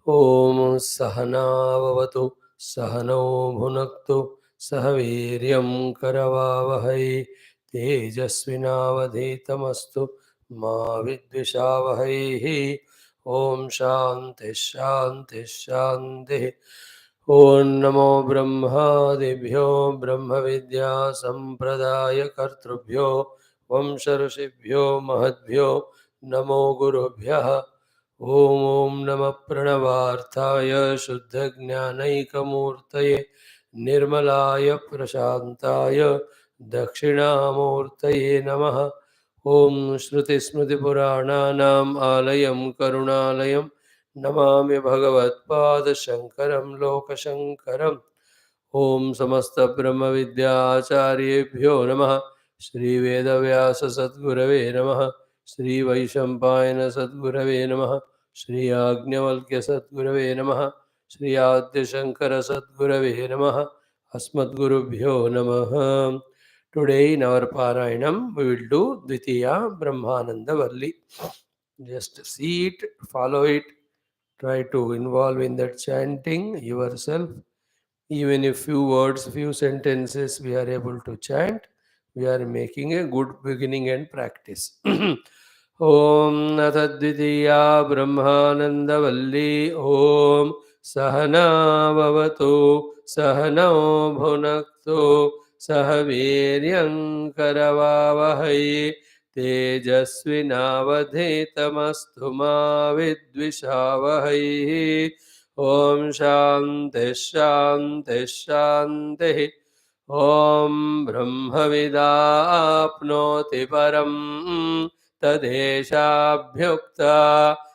ॐ सहनाववतु सहनौ भुनक्तु सह वीर्यं करवावहै तेजस्विनावधीतमस्तु मा विद्विषावहैः। ॐ शान्तिः शान्तिः शान्तिः। ॐ नमो ब्रह्मादिभ्यो ब्रह्मविद्या सम्प्रदायकर्तृभ्यो वंशऋषिभ्यो महद्भ्यो नमो गुरुभ्यः। ॐ नमः प्रणवार्थाय शुद्धज्ञानैकमूर्तये निर्मलाय प्रशान्ताय दक्षिणामूर्तये नमः। ॐ श्रुतिस्मृतिपुराणानाम् आलयं करुणालयं नमामि भगवत्पादशङ्करं लोकशङ्करम्। ॐ समस्तब्रह्मविद्याचार्येभ्यो नमः। श्रीवेदव्याससद्गुरवे नमः। श्रीवैशम्पायनसद्गुरवे नमः। श्री आज्ञवल्क्यसद्गुरवे नमः। श्री आद्यशङ्करसद्गुरवे नमः। अस्मद्गुरुभ्यो नमः। Today in our Parayanam we will do Dvitiya Brahmananda Valli. Just see it, follow it, try to involve in that chanting yourself. Even if few words, few sentences we are able to chant, we are making a good beginning and practice. Om Natadvitiya Brahmananda Valli. Om Sahana Bhavatu Sahano Bhunaktu Sahaviryam Karavavahai Tejasvinavadhetamastu ma vidvishavahai. Om Shanti Shanti Shanti. Om Brahmavidapnoti param tadeshabhyukta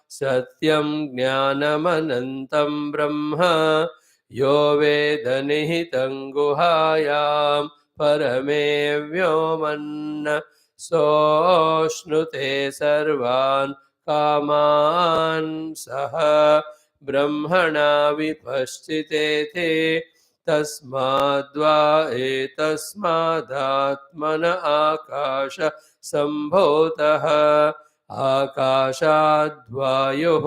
satyam jnanamanantam brahma yo vedanihitam guhayam parame vyomanna soshnute sarvan kaman saha ब्रह्मणा विपश्चिते ते तस्माद्वा एतस्मादात्मन आकाश सम्भूतः आकाशाद्वायुः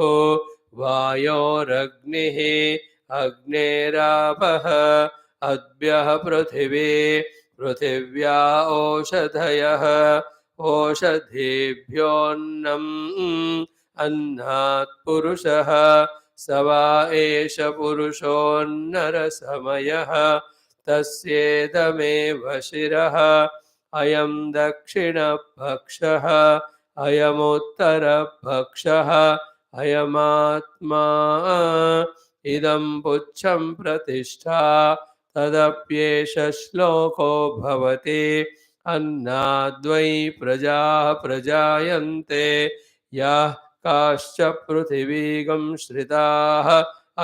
वायोरग्निः अग्नेरापः अद्भ्यः पृथिवी पृथिव्या ओषधयः ओषधीभ्योऽन्नम् अन्नात् पुरुषः स वा एष पुरुषोऽन्नरसमयः तस्येदमेव शिरः अयं दक्षिणपक्षः अयमुत्तरपक्षः अयमात्मा इदं पुच्छं प्रतिष्ठा तदप्येष श्लोको भवति अन्नाद्वै प्रजाः प्रजायन्ते याः काश्च पृथिवीगं श्रिताः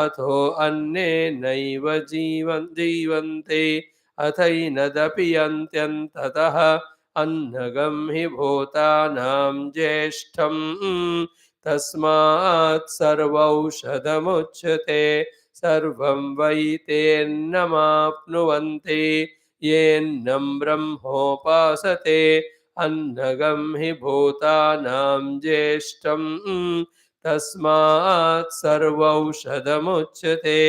अथो अन्नेनैव जीवन्ते अथैनदपि यन्त्यन्ततः अन्नगं हि भूतानां ज्येष्ठम् तस्मात् सर्वौषधमुच्यते सर्वं वै तेन्नमाप्नुवन्ति येन्नं ब्रह्मोपासते अन्नगं हि भूतानां ज्येष्ठम् तस्मात् सर्वौषधमुच्यते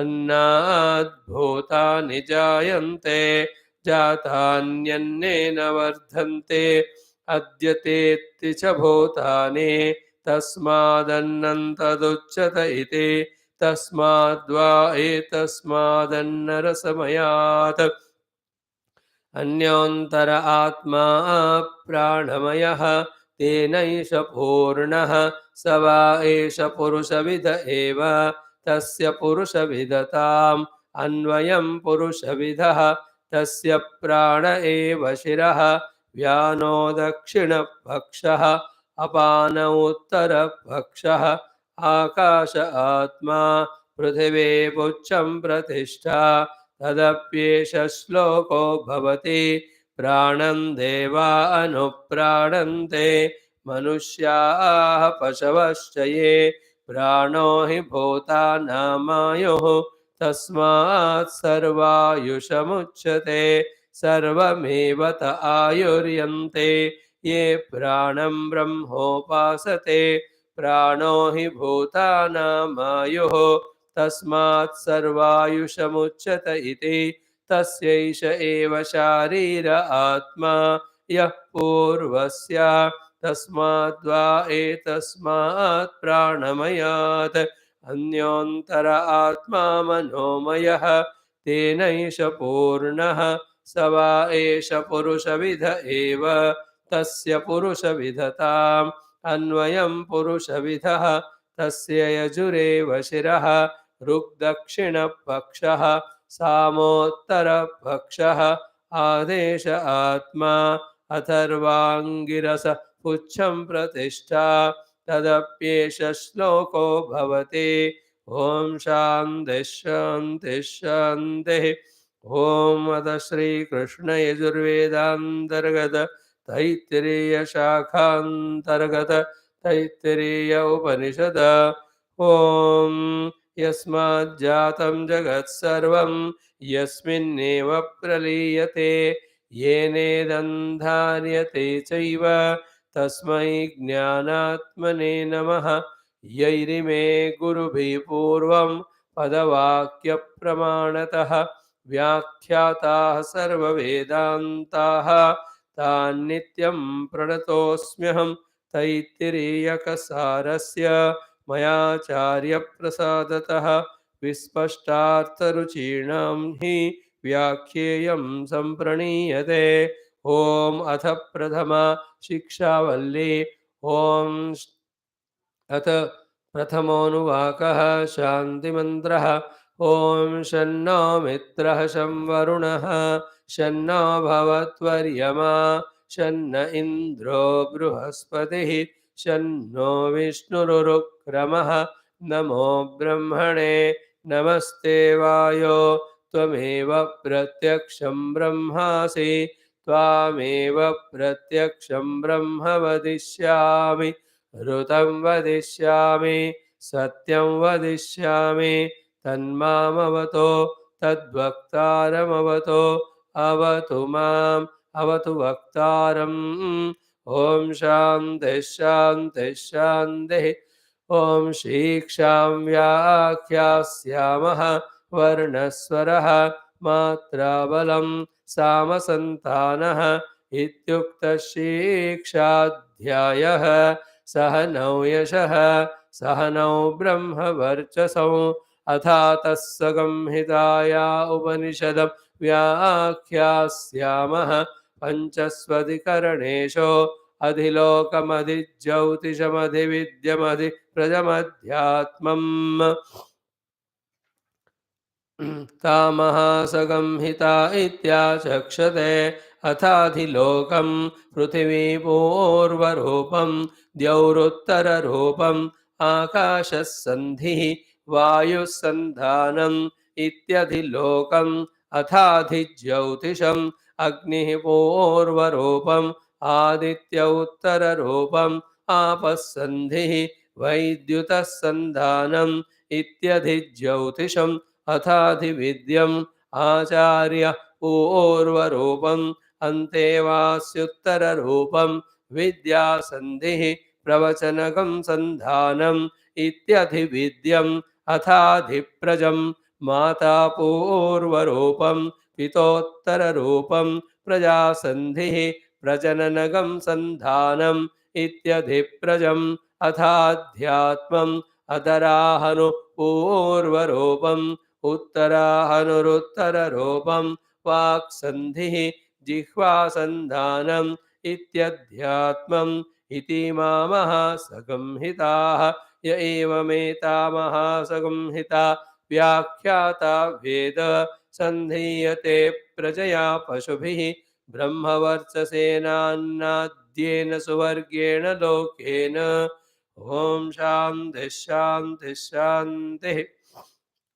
अन्नाद् भूतानि जायन्ते जातान्यन्नेन वर्धन्ते अद्यतेत्ति च भूतानि तस्मादन्नं तदुच्यत इति तस्माद्वा एतस्मादन्नरसमयात् अन्योन्तर आत्मा प्राणमयः तेनैष पूर्णः स वा एष पुरुषविद एव तस्य पुरुषविदताम् अन्वयं पुरुषविदः तस्य प्राण एव शिरः व्यानो दक्षिणपक्षः अपान उत्तरपक्षः आकाश आत्मा पृथिवी पुच्छं प्रतिष्ठा तदप्येष श्लोको भवति प्राणं देवा अनुप्राणन्ते मनुष्याः पशवश्च ये प्राणो हि भूतानामायुः तस्मात् सर्वायुषमुच्यते सर्वमेव त आयुर्यन्ते ये प्राणं ब्रह्मोपासते प्राणो हि भूतानामायुः तस्मात् सर्वायुषमुच्यत इति तस्यैष एव शारीर आत्मा यः पूर्वस्य तस्माद्वा एतस्मात् प्राणमयात् अन्योन्तर आत्मा मनोमयः तेनैष पूर्णः स वा एष पुरुषविद एव तस्य पुरुषविधताम् अन्वयं पुरुषविधः तस्य यजुरेव शिरः ऋग्दक्षिणपक्षः सामोत्तरपक्षः आदेश आत्मा अथर्वाङ्गिरस पुच्छं प्रतिष्ठा तदप्येष श्लोको भवति ॐ शान्तिः शान्तिः शान्तिः ॐ अथ श्रीकृष्णयजुर्वेदान्तर्गत तैत्तिरीय शाखान्तर्गत तैत्तिरीय उपनिषद ॐ यस्माज्जातं जगत्सर्वं यस्मिन्नेव प्रलीयते येनेदन्धार्यते चैव तस्मै ज्ञानात्मने नमः यैरिमे गुरुभिः पूर्वं पदवाक्यप्रमाणतः व्याख्याताः सर्ववेदान्ताः तान्नित्यं प्रणतोऽस्म्यहं तैत्तिरीयकसारस्य मयाचार्यप्रसादतः विस्पष्टार्थरुचीणां हि व्याख्येयं सम्प्रणीयते ॐ अथ प्रथमा शिक्षा वल्ली ॐ अथ प्रथमोऽनुवाकः शान्तिमन्त्रः ॐ शन्नो मित्रः शं वरुणः शन्नो भवत्वर्यमा शन्न इन्द्रो बृहस्पतिः शन्नो विष्णुरुक्रमः नमो ब्रह्मणे नमस्ते वायो त्वमेव प्रत्यक्षं ब्रह्मासि त्वामेव प्रत्यक्षं ब्रह्म वदिष्यामि ऋतं वदिष्यामि सत्यं वदिष्यामि तन्मामवतो तद्वक्तारमवतो अवतु माम् अवतु वक्तारम् ॐ शान्तिः शान्तिः शान्तिः ॐ शिक्षां व्याख्यास्यामः वर्णस्वरः मात्राबलं सामसन्तानः इत्युक्तशिक्षाध्यायः सह नौ यशः सह नौ ब्रह्मवर्चसौ अथातः संहिताया उपनिषदं व्याख्यास्यामः पञ्चस्वधिकरणेषु अधिलोकमधिज्यौतिषमधिविद्यमधिप्रजमध्यात्मम् तामहासंहिता इत्याचक्षते अथाधिलोकं पृथिवीपूर्वरूपं द्यौरुत्तररूपम् आकाशस्सन्धिः वायुस्सन्धानम् इत्यधिलोकम् अथाधिज्यौतिषम् अग्निः पूर्वरूपम् आदित्य उत्तररूपम् आपस्सन्धिः वैद्युतः सन्धानम् इत्यधिज्यौतिषम् अथाधिविद्यम् आचार्य पूर्वरूपम् अन्तेवास्युत्तररूपम् विद्यासन्धिः प्रवचनकं सन्धानम् इत्यधिविद्यम् अथाधिप्रजम् माता पूर्वरूपम् पितोत्तररूपम् प्रजासन्धिः प्रजननगं सन्धानम् इत्यधिप्रजम् अथाध्यात्मम् अधराहनु पूर्वरूपम् उत्तराहनुरुत्तररूपं वाक्सन्धिः जिह्वासन्धानम् इत्यध्यात्मम् इति महासंहिताः य एवमेतामहासंहिता व्याख्याता वेद सन्धीयते प्रजया पशुभिः ब्रह्मवर्चसेनान्नाद्येन सुवर्गेण लोकेन ॐ शान्तिः शान्तिः शान्तिः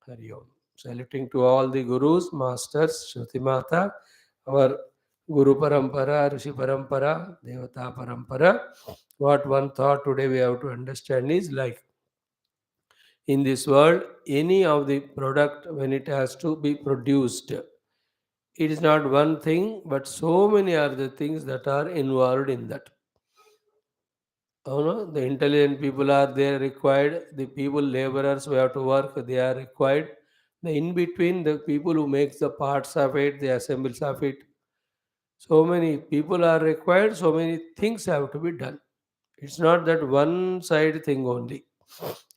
Hari Om. Saluting to all the Gurus, Masters, Shruti Mata, our Guru Parampara, Rishi Parampara, Devata Parampara. What one thought today we have to understand is like in this world, any of the product when it has to be produced, it is not one thing, but so many are the things that are involved in that. The intelligent people are there required. The people, laborers who have to work, they are required. The in between, the people who make the parts of it, the assembles of it. So many people are required. So many things have to be done. It's not that one side thing only.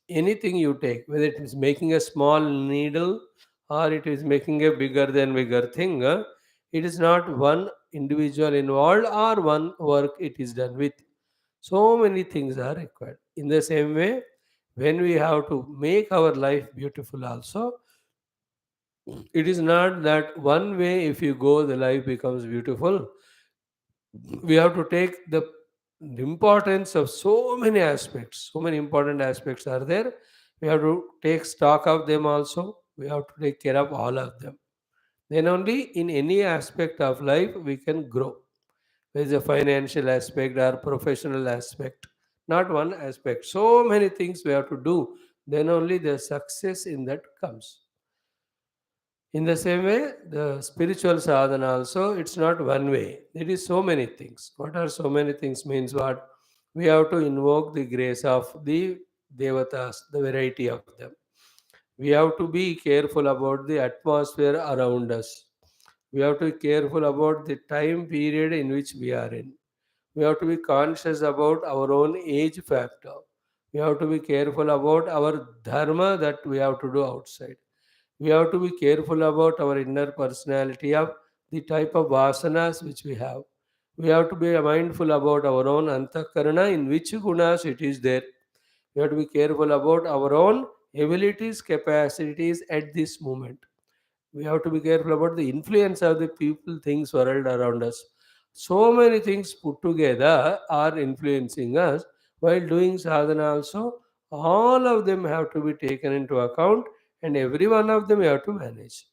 Anything you take, whether it is making a small needle or it is making a bigger than bigger thing, it is not one individual involved or one work it is done with. So many things are required. In the same way, when we have to make our life beautiful, also, it is not that one way if you go, the life becomes beautiful. We have to take the importance of so many aspects. So many important aspects are there. We have to take stock of them also. We have to take care of all of them. Then only in any aspect of life we can grow. There is a financial aspect or professional aspect, not one aspect. So many things we have to do. Then only the success in that comes. In the same way, the spiritual sadhana also, it's not one way. It is so many things. What are so many things means what? We have to invoke the grace of the devatas, the variety of them. We have to be careful about the atmosphere around us. We have to be careful about the time period in which we are in. We have to be conscious about our own age factor. We have to be careful about our dharma that we have to do outside. We have to be careful about our inner personality of the type of vasanas which we have. We have to be mindful about our own antakarana in which gunas it is there. We have to be careful about our own abilities, capacities at this moment. We have to be careful about the influence of the people, things, world around us. So many things put together are influencing us while doing sadhana also. All of them have to be taken into account and every one of them you have to manage.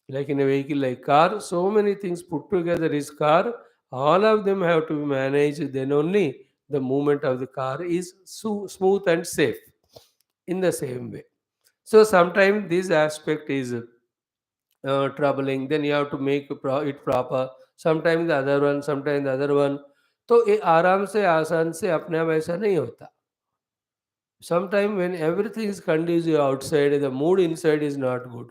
Like in a vehicle like car, so many things put together is car. All of them have to be managed. Then only the movement of the car is smooth and safe. In the same way. So sometimes this aspect is troubling. Then you have to make it proper. Sometimes the other one, sometimes the other one. तो ये आराम से आसान से अपने आप ऐसा नहीं होता. Sometimes when everything is conducive outside, the mood inside is not good.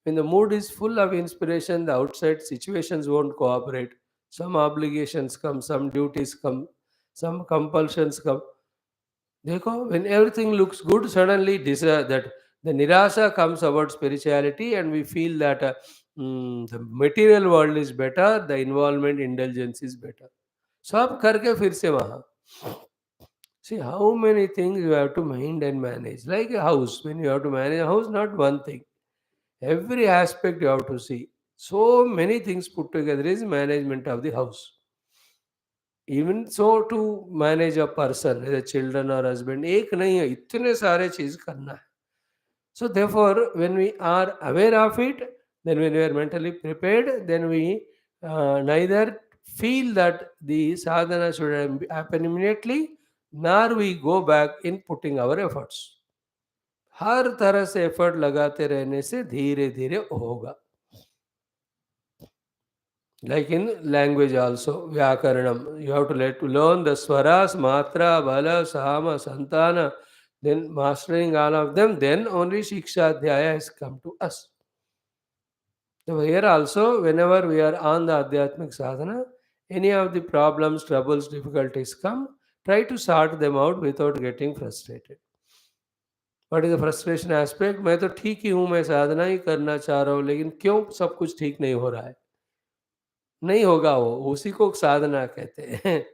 When the mood is full of inspiration, the outside situations won't cooperate. Some obligations come, some duties come, some compulsions come. देखो, when everything looks good, suddenly that the nirasha comes about spirituality, and we feel that the material world is better, the involvement, indulgence is better. सब करके फिर से वहाँ. See how many things you have to mind and manage. Like a house, when you have to manage a house, not one thing. Every aspect you have to see. So many things put together is management of the house. Even so to manage a person, whether children or husband, एक नहीं है, इतने सारे चीज करना है. So therefore, when we are aware of it, then when we are mentally prepared, then we neither feel that the sadhana should happen immediately, nor we go back in putting our efforts. हर तरह से effort लगाते रहने से धीरे धीरे होगा. Like in language also, Vyakaranam, you have to learn the swaras, matra, bala, sahama, santana, then mastering all of them, then only Shiksha Adhyaya has come to us. So here also, whenever we are on the Adhyatmic sadhana, any of the problems, troubles, difficulties come, try to sort them out without getting frustrated. What is the frustration aspect? मैं तो ठीक ही हूँ, मैं साधना ही करना चाह रहा हूँ, लेकिन क्यों सब कुछ ठीक नहीं हो रहा है? नहीं होगा वो, उसी को साधना कहते हैं.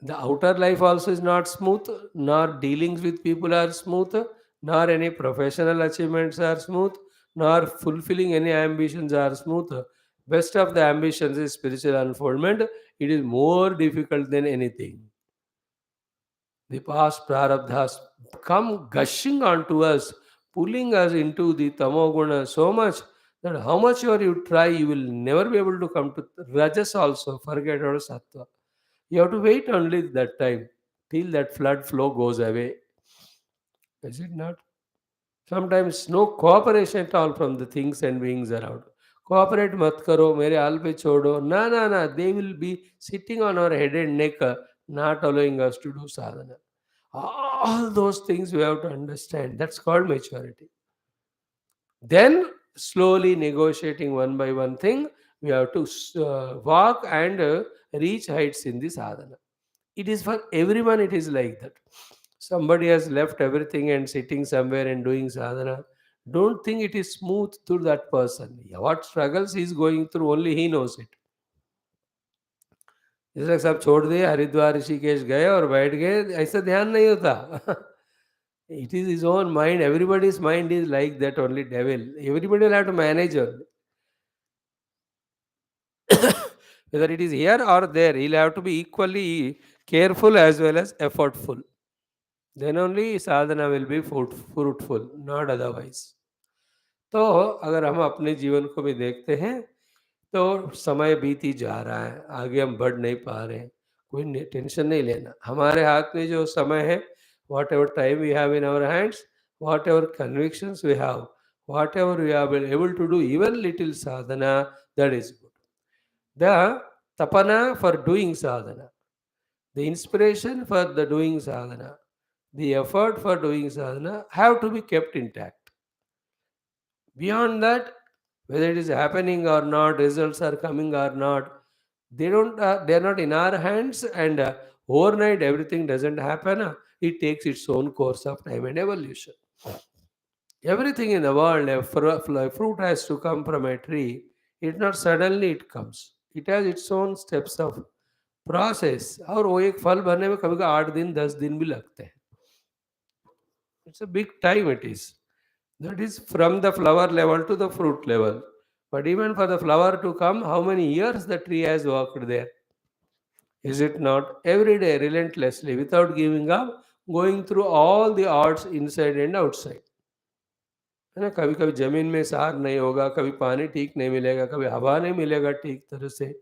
The outer life also is not smooth, nor dealings with people are smooth, nor any professional achievements are smooth, nor fulfilling any ambitions are smooth. Best of the ambitions is spiritual unfoldment. It is more difficult than anything. The past prarabdhas come gushing onto us, pulling us into the tamoguna so much that how much ever you try, you will never be able to come to rajas also. Forget about sattva. You have to wait only that time till that flood flow goes away. Is it not? Sometimes no cooperation at all from the things and beings around. Cooperate mat karo, mere haal pe chodo. Na na na. They will be sitting on our head and neck. not allowing us to do sadhana. All those things we have to understand. That's called maturity. Then, slowly negotiating one by one thing, we have to walk and reach heights in the sadhana. It is for everyone, it is like that. Somebody has left everything and sitting somewhere and doing sadhana. Don't think it is smooth to that person. What struggles he is going through, only he knows it. जैसे सब छोड़ दिए, हरिद्वार ऋषिकेश गए और बैठ गए, ऐसा ध्यान नहीं होता. It is his own mind. Everybody's mind is like that, only devil. Everybody will have to manage only. Whether it is here or there, he'll have to be equally careful as well as effortful. Then only sadhana will be fruitful, not otherwise. तो अगर हम अपने जीवन को भी देखते हैं, तो समय बीती जा रहा है, आगे हम बढ़ नहीं पा रहे हैं, कोई टेंशन नहीं लेना. हमारे हाथ में जो समय है, whatever time we have in our hands, whatever convictions we have, whatever we are able to do even little sadhana, that is good. The tapana for doing sadhana, the inspiration for the doing sadhana, the effort for doing sadhana have to be kept intact. Beyond that, whether it is happening or not, results are coming or not, they are not in our hands, and overnight everything doesn't happen. It takes its own course of time and evolution. Everything in the world, a fruit has to come from a tree. It's not suddenly it comes. It has its own steps of process. और वो एक फल बनने में कभी कभी 8 दिन 10 दिन भी लगते हैं. It's a big time it is. That is from the flower level to the fruit level. But even for the flower to come, how many years the tree has worked there? Is it not? Every day, relentlessly, without giving up, going through all the arts inside and outside. है ना, कभी कभी जमीन में सार नहीं होगा, कभी पानी ठीक नहीं मिलेगा, कभी हवा नहीं मिलेगा ठीक तरह से,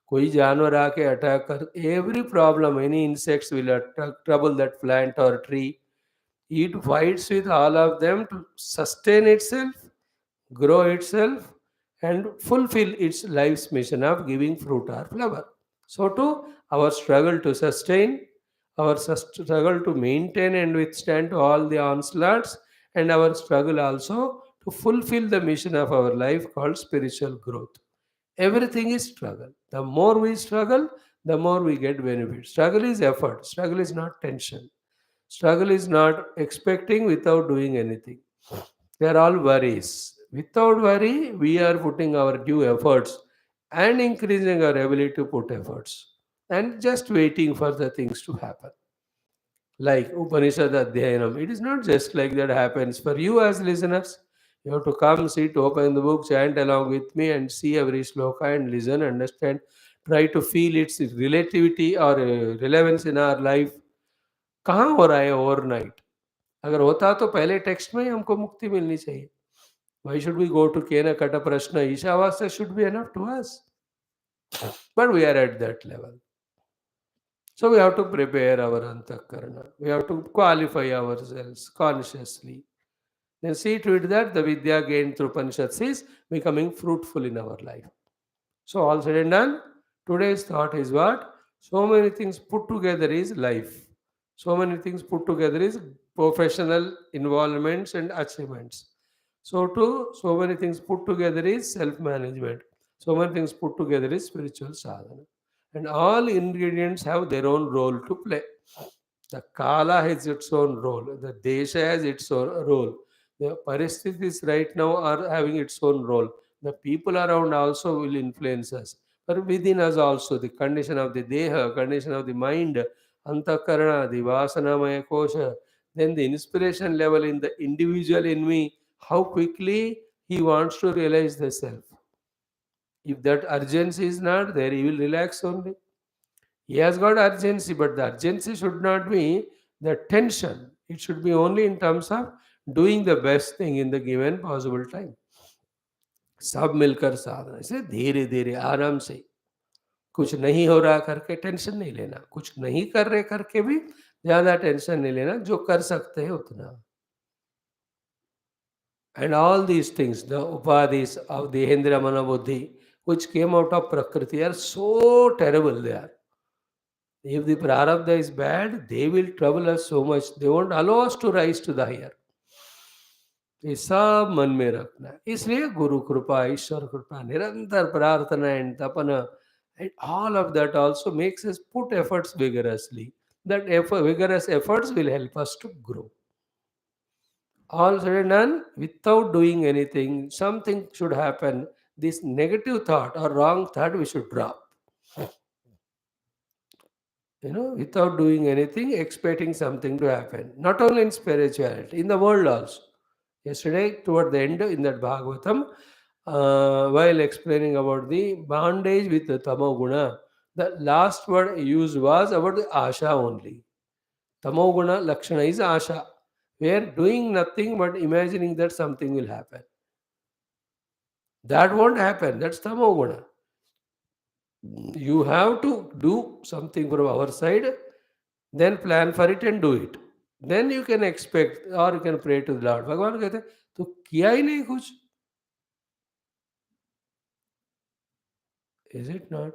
कोई जानवर आके अटैक कर. Every problem, any insects will trouble that plant और tree. It fights with all of them to sustain itself, grow itself, and fulfill its life's mission of giving fruit or flower. So, too, our struggle to sustain, our struggle to maintain and withstand all the onslaughts, and our struggle also to fulfill the mission of our life called spiritual growth. Everything is struggle. The more we struggle, the more we get benefit. Struggle is effort, struggle is not tension. Struggle is not expecting without doing anything. They are all worries. Without worry, we are putting our due efforts and increasing our ability to put efforts and just waiting for the things to happen. Like Upanishad Adhyayanam, it is not just like that happens for you as listeners. You have to come, sit, open the book, chant along with me, and see every sloka and listen, understand, try to feel its relativity or relevance in our life. कहाँ हो रहा है overnight? अगर होता तो पहले text में ही हमको मुक्ति मिलनी चाहिए. Why should we go to Kena Kata Prashna? Ishavasya should be enough to us. But we are at that level. So we have to prepare our antakarana. We have to qualify ourselves consciously. Then see to it that the Vidya gained through Upanishads is becoming fruitful in our life. So all said and done, today's thought is what? So many things put together is life. So many things put together is professional involvements and achievements. So too, so many things put together is self-management. So many things put together is spiritual sadhana. And all ingredients have their own role to play. The Kala has its own role. The Desha has its own role. The Paristhithis right now are having its own role. The people around also will influence us. But within us also, the condition of the Deha, condition of the mind, Antakarana, the Vasanamaya Kosha, then the inspiration level in the individual in me, how quickly he wants to realize the self. If that urgency is not there, he will relax only. He has got urgency, but the urgency should not be the tension. It should be only in terms of doing the best thing in the given possible time. सब मिलकर साधना से धीरे धीरे आराम से, कुछ नहीं हो रहा करके टेंशन नहीं लेना, कुछ नहीं कर रहे करके भी ज्यादा टेंशन नहीं लेना, जो कर सकते हैं उतना. And all these things, the upadhis of the Hendra Manabuddhi, which came out of Prakriti, are so terrible they are. If the prarabdha is bad, they will trouble us so much. They won't allow us to rise to the higher. ये सब मन में रखना है. इसलिए गुरु कृपा, ईश्वर कृपा, निरंतर प्रार्थना and तपना, and all of that also makes us put efforts vigorously. That vigorous efforts will help us to grow. All said and done, without doing anything, something should happen. This negative thought or wrong thought we should drop. Without doing anything, expecting something to happen. Not only in spirituality, in the world also. Yesterday, toward the end in that Bhagavatam, while explaining about the bondage with the Tamoguna, the last word used was about the Asha only. Tamoguna Lakshana is Asha. We are doing nothing but imagining that something will happen. That won't happen. That's Tamoguna. You have to do something from our side, then plan for it and do it. Then you can expect or you can pray to the Lord. भगवान कहते हैं तो किया ही नहीं कुछ. Is it not?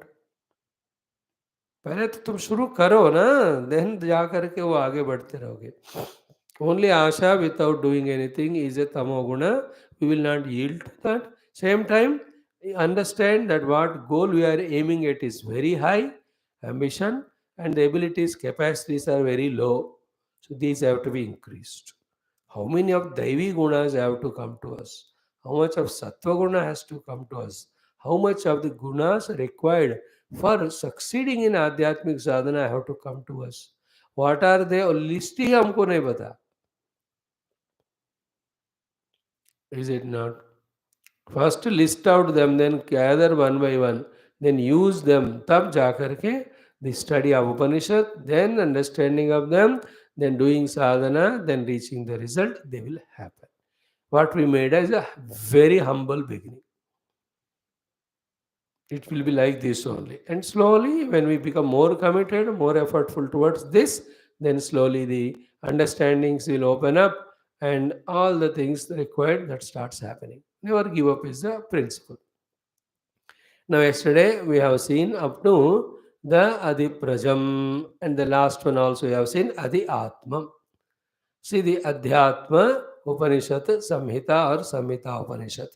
पहले तो तुम शुरू करो ना, देन जा करके वो आगे बढ़ते रहोगे. Only asha without doing anything is a tamoguna. We will not yield to that. Same time, understand that what goal we are aiming at is very high, ambition, and the abilities, capacities are very low. So these have to be increased. How many of Daivi gunas have to come to us? How much of Sattva guna has to come to us? How much of the gunas required for succeeding in Adhyatmic sadhana have to come to us? What are they? List ही हमको नहीं पता. Is it not? First list out them, then gather one by one, then use them. तब जा करके the study of Upanishad, then understanding of them, then doing sadhana, then reaching the result, they will happen. What we made as a very humble beginning. It will be like this only. And slowly, when we become more committed, more effortful towards this, then slowly the understandings will open up and all the things required that starts happening. Never give up is the principle. Now, yesterday we have seen up to the Adiprajam, and the last one also we have seen Adi Atmam. See the Adhyatma Upanishad Samhita or Samhita Upanishad.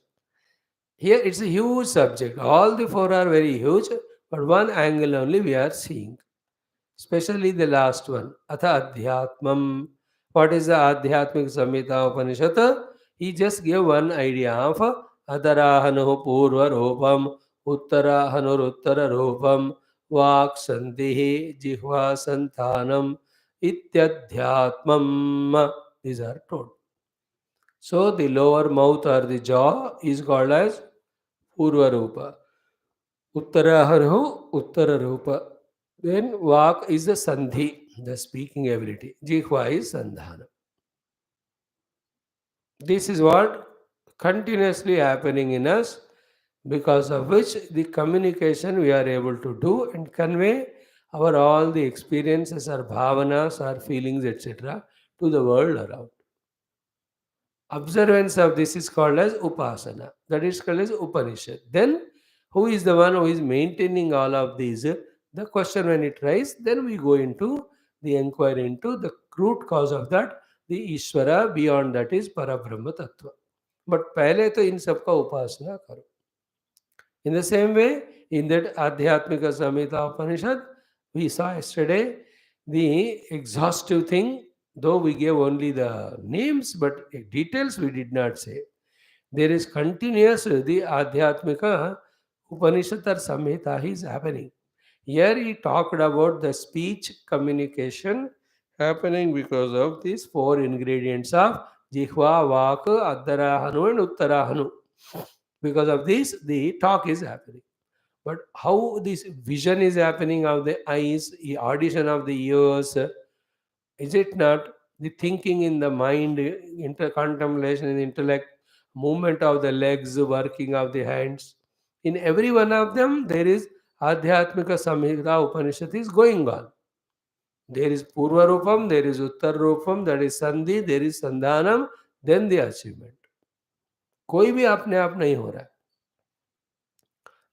Here it's a huge subject. All the four are very huge, but one angle only we are seeing. Especially the last one. Atha Adhyatmam. What is the Adhyatmic Samhita Upanishad? He just gave one idea of Adarahanu Purva Rupam, Uttarahanur Uttara Rupam, Vak Sandhi, Jihva Santhanam, Ityadhyatmam. These are told. So the lower mouth or the jaw is called as Purva Rupa. Uttaraharu Uttara Rupa. Then Vak is the Sandhi, the speaking ability. Jihva is Sandhana. This is what continuously happening in us, because of which the communication we are able to do and convey our all the experiences, our bhavanas, our feelings, etc. to the world around. Observance of this is called as upasana. That is called as Upanishad. Then, who is the one who is maintaining all of these? The question when it rises, then we go into the inquiry into the root cause of that, the Ishvara, beyond that is Parabrahma Tattva. But पहले तो इन सबका उपासना करो. In the same way, in that Adhyatmika Samhita Upanishad, we saw yesterday the exhaustive thing, though we gave only the names, but details we did not say. There is continuous, the Adhyatmika Upanishad or Samhita is happening. Here he talked about the speech communication happening because of these four ingredients of Jihva, Vak, Adarahanu and Uttarahanu. Because of this, the talk is happening. But how this vision is happening of the eyes, the audition of the ears, is it not the thinking in the mind, contemplation in the intellect, movement of the legs, working of the hands? In every one of them, there is Adhyatmika Samhita Upanishad is going on. There is Purva Rupam, there is Uttar Rupam, that is Sandhi, there is Sandhanam, then the achievement. कोई भी अपने आप नहीं हो रहा है.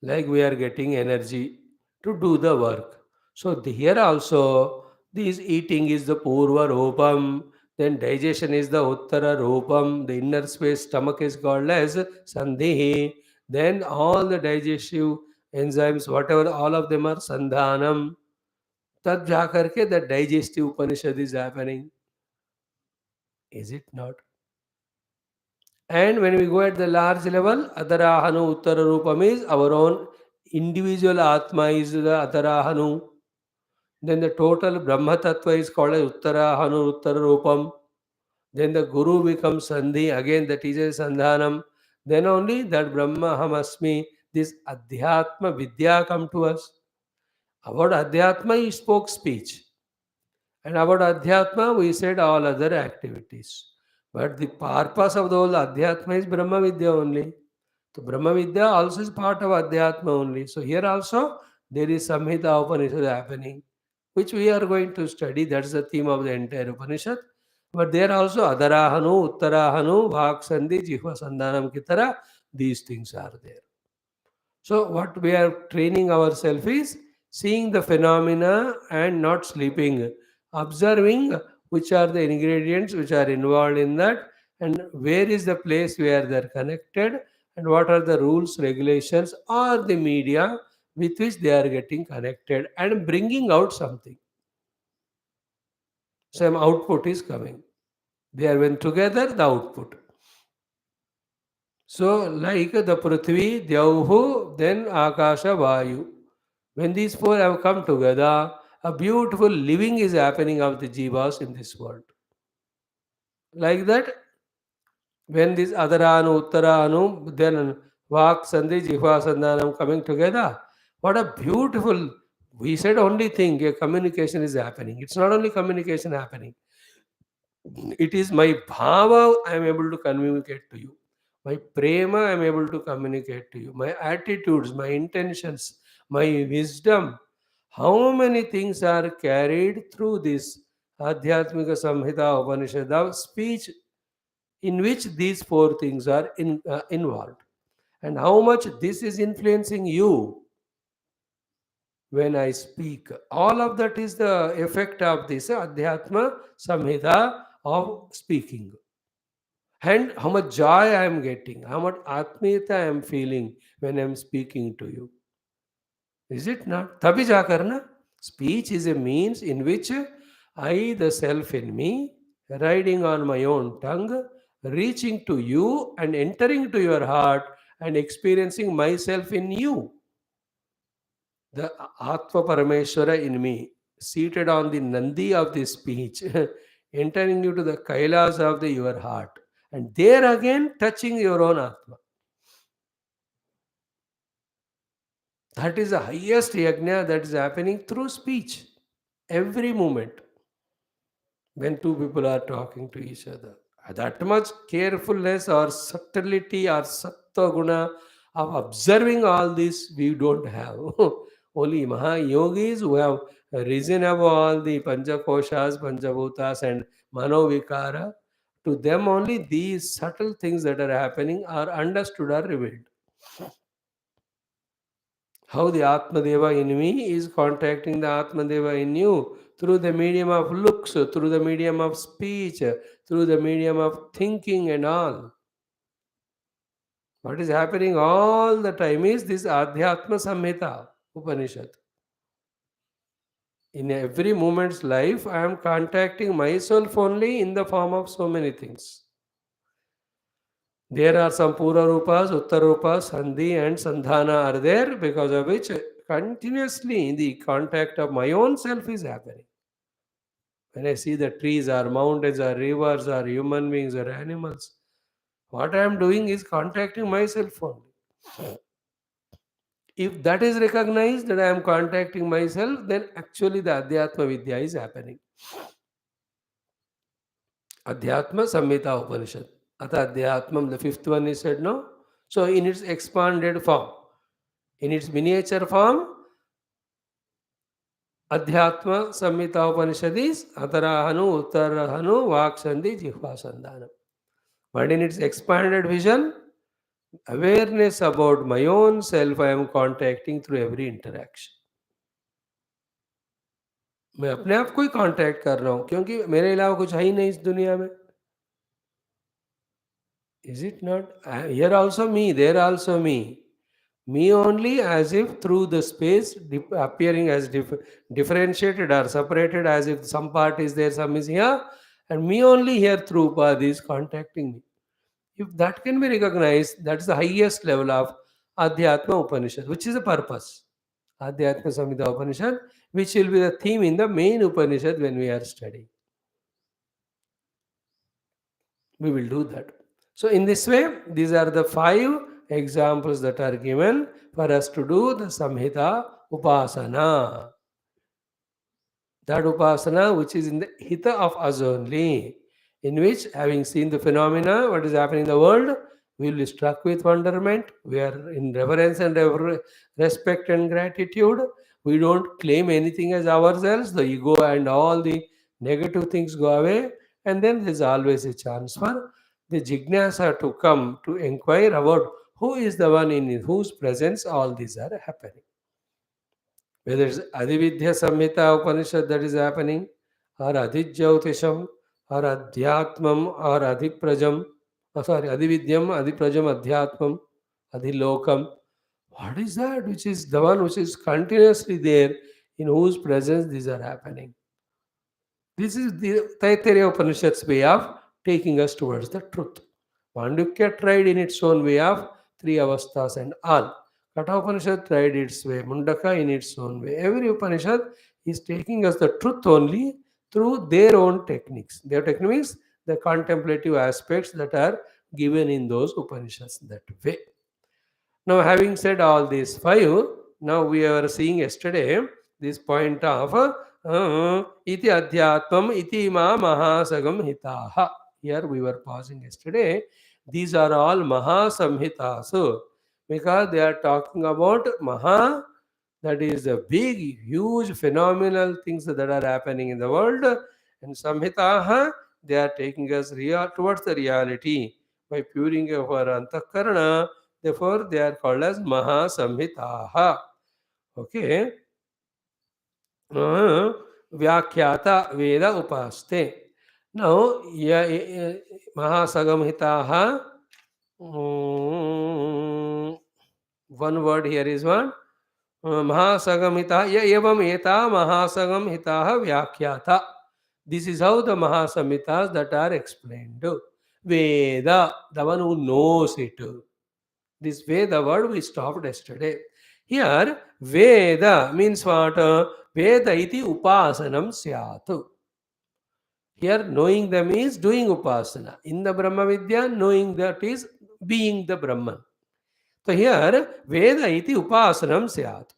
Like we are getting energy to do the work. So here also, this eating is the Purva Rupam, then digestion is the Uttara Rupam, the inner space stomach is called as Sandhi, then all the digestive enzymes, whatever, all of them are Sandhanam. तब जा करके the digestive Upanishad is happening. Is it not? And when we go at the large level, Adarahanu Uttara Rupam is our own individual Atma is the Adarahanu. Then the total Brahma Tattva is called as Uttarahanu Uttara Rupam. Then the Guru becomes Sandhi, again the teacher is Sandhanam. Then only that Brahma Hamasmi, this Adhyatma Vidya come to us. About Adhyatma he spoke speech. And about Adhyatma we said all other activities. But the purpose of the whole Adhyatma is Brahma Vidya only. So Brahma Vidya also is part of Adhyatma only. So here also there is Samhita Upanishad happening, which we are going to study. That's the theme of the entire Upanishad. But there also Adarahanu, Uttarahanu, Vak Sandhi, Jihva Sandhanam Kitara, these things are there. So what we are training ourselves is seeing the phenomena and not sleeping, observing which are the ingredients which are involved in that, and where is the place where they are connected, and what are the rules, regulations, or the media with which they are getting connected, and bringing out something. Some output is coming. They are when together the output. So, like the Prithvi, Dyauhu, then Akasha, Vayu. When these four have come together, a beautiful living is happening of the jivas in this world. Like that, when this Adaranu, Uttaranu, then Vak, Sandhi, Jiva, Sandhanam coming together, what a beautiful, we said only thing, a communication is happening. It's not only communication happening. It is my bhava I am able to communicate to you. My prema I am able to communicate to you. My attitudes, my intentions, my wisdom. How many things are carried through this Adhyatmika Samhita Upanishad of speech in which these four things are involved. And how much this is influencing you when I speak. All of that is the effect of this Adhyatma Samhita of speaking. And how much joy I am getting, how much Atmiyata I am feeling when I am speaking to you. Is it not? Tabhi jakar na? Speech is a means in which I, the self in me, riding on my own tongue, reaching to you and entering to your heart and experiencing myself in you. The Atma Parameshwara in me, seated on the Nandi of this speech, entering you to the Kailas of your heart, and there again touching your own Atma. That is the highest yajna that is happening through speech. Every moment when two people are talking to each other. That much carefulness or subtlety or sattva guna of observing all this we don't have. Only Mahayogis who have risen above all the Panchakoshas, Panchabhutas and Manovikara, to them only these subtle things that are happening are understood or revealed. How the Atmadeva in me is contacting the Atmadeva in you through the medium of looks, through the medium of speech, through the medium of thinking and all. What is happening all the time is this Adhyatma Samhita Upanishad. In every moment's life, I am contacting myself only in the form of so many things. There are some Pura Rupas, Uttara Rupas, Sandhi and Sandhana are there because of which continuously the contact of my own self is happening. When I see the trees or mountains or rivers or human beings or animals, what I am doing is contacting myself only. If that is recognized that I am contacting myself, then actually the Adhyatma Vidya is happening. Adhyatma Samhita Upanishad. Ata Adhyatmam, the fifth one is said, no? So in its expanded form, in its miniature form, Adhyatma Samhita Upanishad is Atarahanu, Uttarahanu, Vaksandi, Jihva Sandhanam. But in its expanded vision, awareness about my own self I am contacting through every interaction. मैं अपने आप को ही contact कर रहा हूँ, क्योंकि मेरे अलावा कुछ है ही नहीं इस दुनिया में. Is it not? Here also me, there also me. Me only, as if through the space appearing as differentiated or separated, as if some part is there, some is here, and me only here through Upadhi is contacting me. If that can be recognized, that's the highest level of Adhyatma Upanishad, which is the purpose. Adhyatma Samhita Upanishad, which will be the theme in the main Upanishad when we are studying. We will do that. So, in this way, these are the 5 examples that are given for us to do the Samhita Upasana. That Upasana which is in the Hita of us only, in which, having seen the phenomena, what is happening in the world, we will be struck with wonderment. We are in reverence and respect and gratitude. We don't claim anything as ourselves. The ego and all the negative things go away, and then there's always a chance for the jignasa to come to inquire about who is the one in whose presence all these are happening. Whether it's Adividya Samhita Upanishad that is happening, or Adhijyautisham, or Adhyatmam, or Adhiprajam, Adividyam, Adhiprajam, Adhyatmam, Adhilokam. What is that? Which is the one which is continuously there, in whose presence these are happening. This is the Taittiriya Upanishad's way of taking us towards the truth. Mandukya tried in its own way of 3 avasthas and all. Katha Upanishad tried its way, Mundaka in its own way. Every Upanishad is taking us the truth only through their own techniques. Their techniques, the contemplative aspects that are given in those Upanishads that way. Now, having said all these 5, now we were seeing yesterday this point of iti adhyatmam iti ma mahasagam hitaha. Here we were pausing yesterday. These are all mahasamhitasu, because they are talking about maha, that is the big, huge, phenomenal things that are happening in the world, and samhitaha, they are taking us towards the reality by purifying our antakarana. Therefore, they are called as Mahasamhitaha. Okay. Vyakhyata Veda Upaste. Now, Mahasamhitaha. One word here is one. Mahasamhita. Evam eta Mahasamhitaha Vyakhyata. This is how the Mahasamhitas that are explained. Veda, the one who knows it. This Veda word we stopped yesterday. Here, Veda means what? Veda iti upasanam syat. Here, knowing them is doing upasana. In the Brahma Vidya, knowing that is being the Brahman. So here, Veda iti upasanam syat.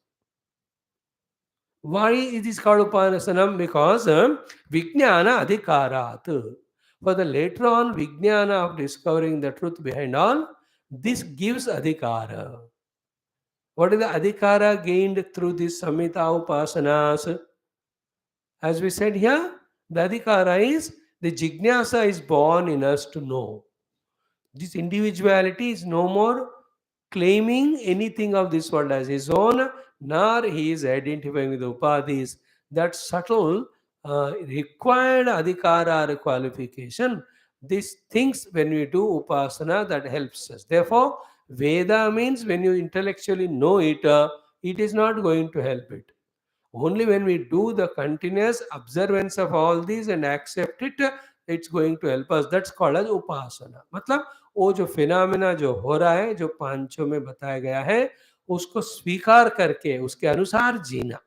Why it is called upasanam? Because Vijnana adhikarat. For the later on Vijnana of discovering the truth behind all, this gives adhikara. What is the adhikara gained through this Samhita Upasanas? As we said here, the adhikara is the jignasa is born in us to know. This individuality is no more claiming anything of this world as his own, nor he is identifying with the upadhis. That subtle required adhikara or qualification, these things when we do upasana, that helps us. Therefore, Veda means when you intellectually know it, it is not going to help it. Only when we do the continuous observance of all these and accept it, it's going to help us. That's called as upasana. मतलब वो जो phenomena जो हो रहा है, जो पांचों में बताया गया है, उसको स्वीकार करके उसके अनुसार जीना.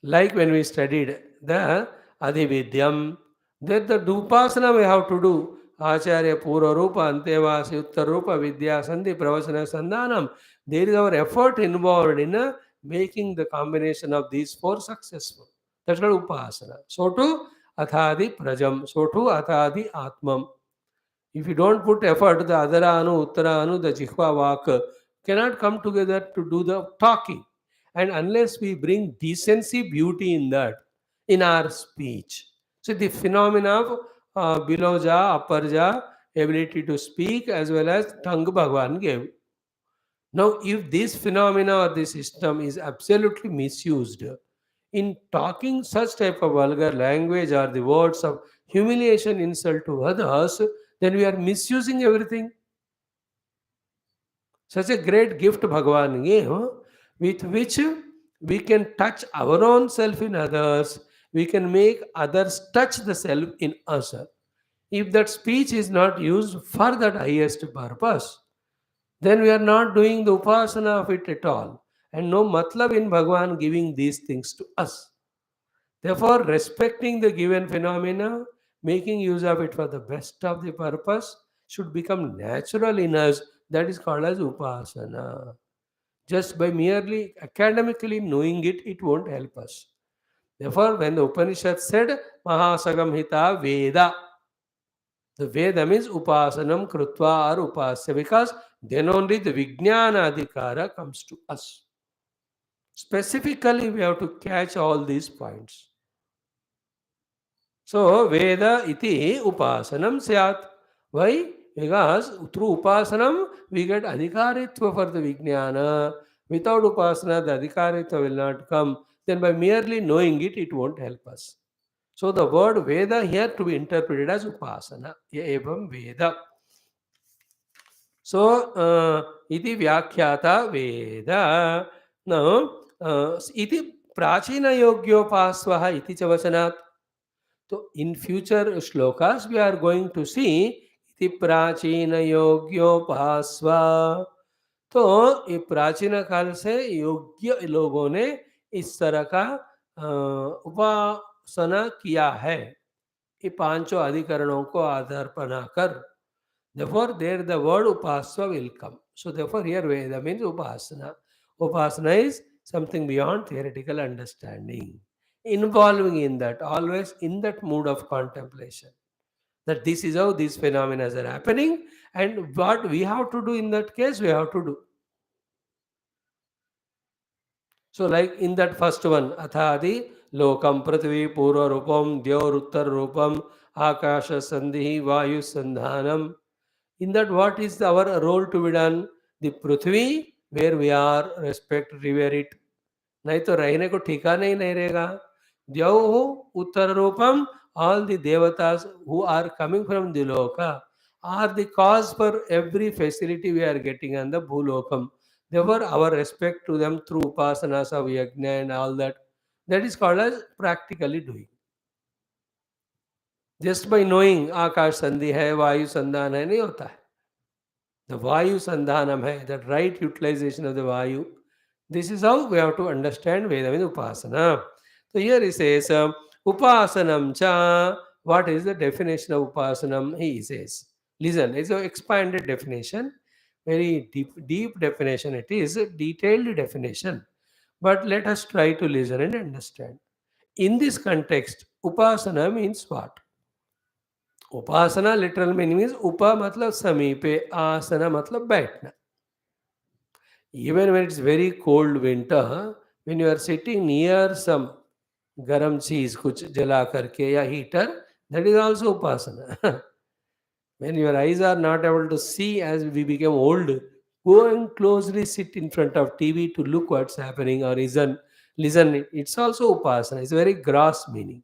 Like when we studied the Adhividyam, that the Upasana we have to do. Acharya Pura Rupa, Antevasi, Uttar Rupa, Vidya, Sandhi, Pravasana, Sandhanam. There is our effort involved in making the combination of these 4 successful. That's called Upasana. So to Athadi Prajam, so to Athadi Atmam. If you don't put effort, the Adara Anu, the Jihva Vak cannot come together to do the talking. And unless we bring decency, beauty in that, in our speech. So the phenomena of Biloja, Aparja, ability to speak as well as tongue Bhagwan gave. Now, if this phenomena or this system is absolutely misused in talking such type of vulgar language or the words of humiliation, insult to others, then we are misusing everything. Such a great gift Bhagavan gave, with which we can touch our own self in others, we can make others touch the self in us. If that speech is not used for that highest purpose, then we are not doing the upasana of it at all. And no matlab in Bhagavan giving these things to us. Therefore, respecting the given phenomena, making use of it for the best of the purpose, should become natural in us. That is called as upasana. Just by merely academically knowing it, it won't help us. Therefore, when the Upanishad said Mahasagamhita Veda, the Veda means upasanam krutva or upasya, because then only the Vijnana Adhikara comes to us. Specifically, we have to catch all these points. So, Veda iti upasanam syat. Why? Because through upasanam, we get adhikaritva for the Vijnana. Without upasana, the adhikaritva will not come. Then by merely knowing it, it won't help us. So, the word Veda here to be interpreted as upasana. Evam Veda. So, iti vyakhyata Veda. Now, iti prachina yogyopasvaha iti cha vachanat. So, in future shlokas, we are going to see iti prachina yogyopasva. तो ये प्राचीन काल से योग्य लोगों ने इस तरह का उपासना किया है, ये पांचों अधिकरणों को आधार बनाकर. Therefore, there the word upasva will come. So, therefore, here Veda means upasana. Upasana is something beyond theoretical understanding, involving in that, always in that mood of contemplation. That this is how these phenomena are happening, and what we have to do in that case, we have to do. So, like in that first one, Athadi, Lokam Prithvi Purva Rupam, Dyaur Uttar Rupam, Akasha Sandhi, Vayu Sandhanam. In that, what is our role to be done? The Prithvi, where we are, respect, revere it. नहीं तो रहने को ठिकाना ही नहीं रहेगा. Dyahu Uttar Rupam, all the devatas who are coming from the Loka are the cause for every facility we are getting on the Bhulokam. Therefore, our respect to them through upasanas of yajna and all that, that is called as practically doing. Just by knowing आकाश संधि है, वायु संधान है, नहीं होता है. The Vayu Sandhanam hai, that right utilization of the Vayu. This is how we have to understand Veda means Upasana. So here he says, Upasanam cha. What is the definition of Upasanam? He says, listen, it's an expanded definition, very deep definition. It is a detailed definition. But let us try to listen and understand. In this context, Upasana means what? Upasana literal meaning means उपा मतलब समीपे, आसना मतलब बैठना. Even when it's very cold winter, when you are sitting near some garam cheese कुछ जला करके या heater, that is also upasana. When your eyes are not able to see as we become old, go and closely sit in front of TV to look what's happening or listen. It's also upasana. It's a very gross meaning.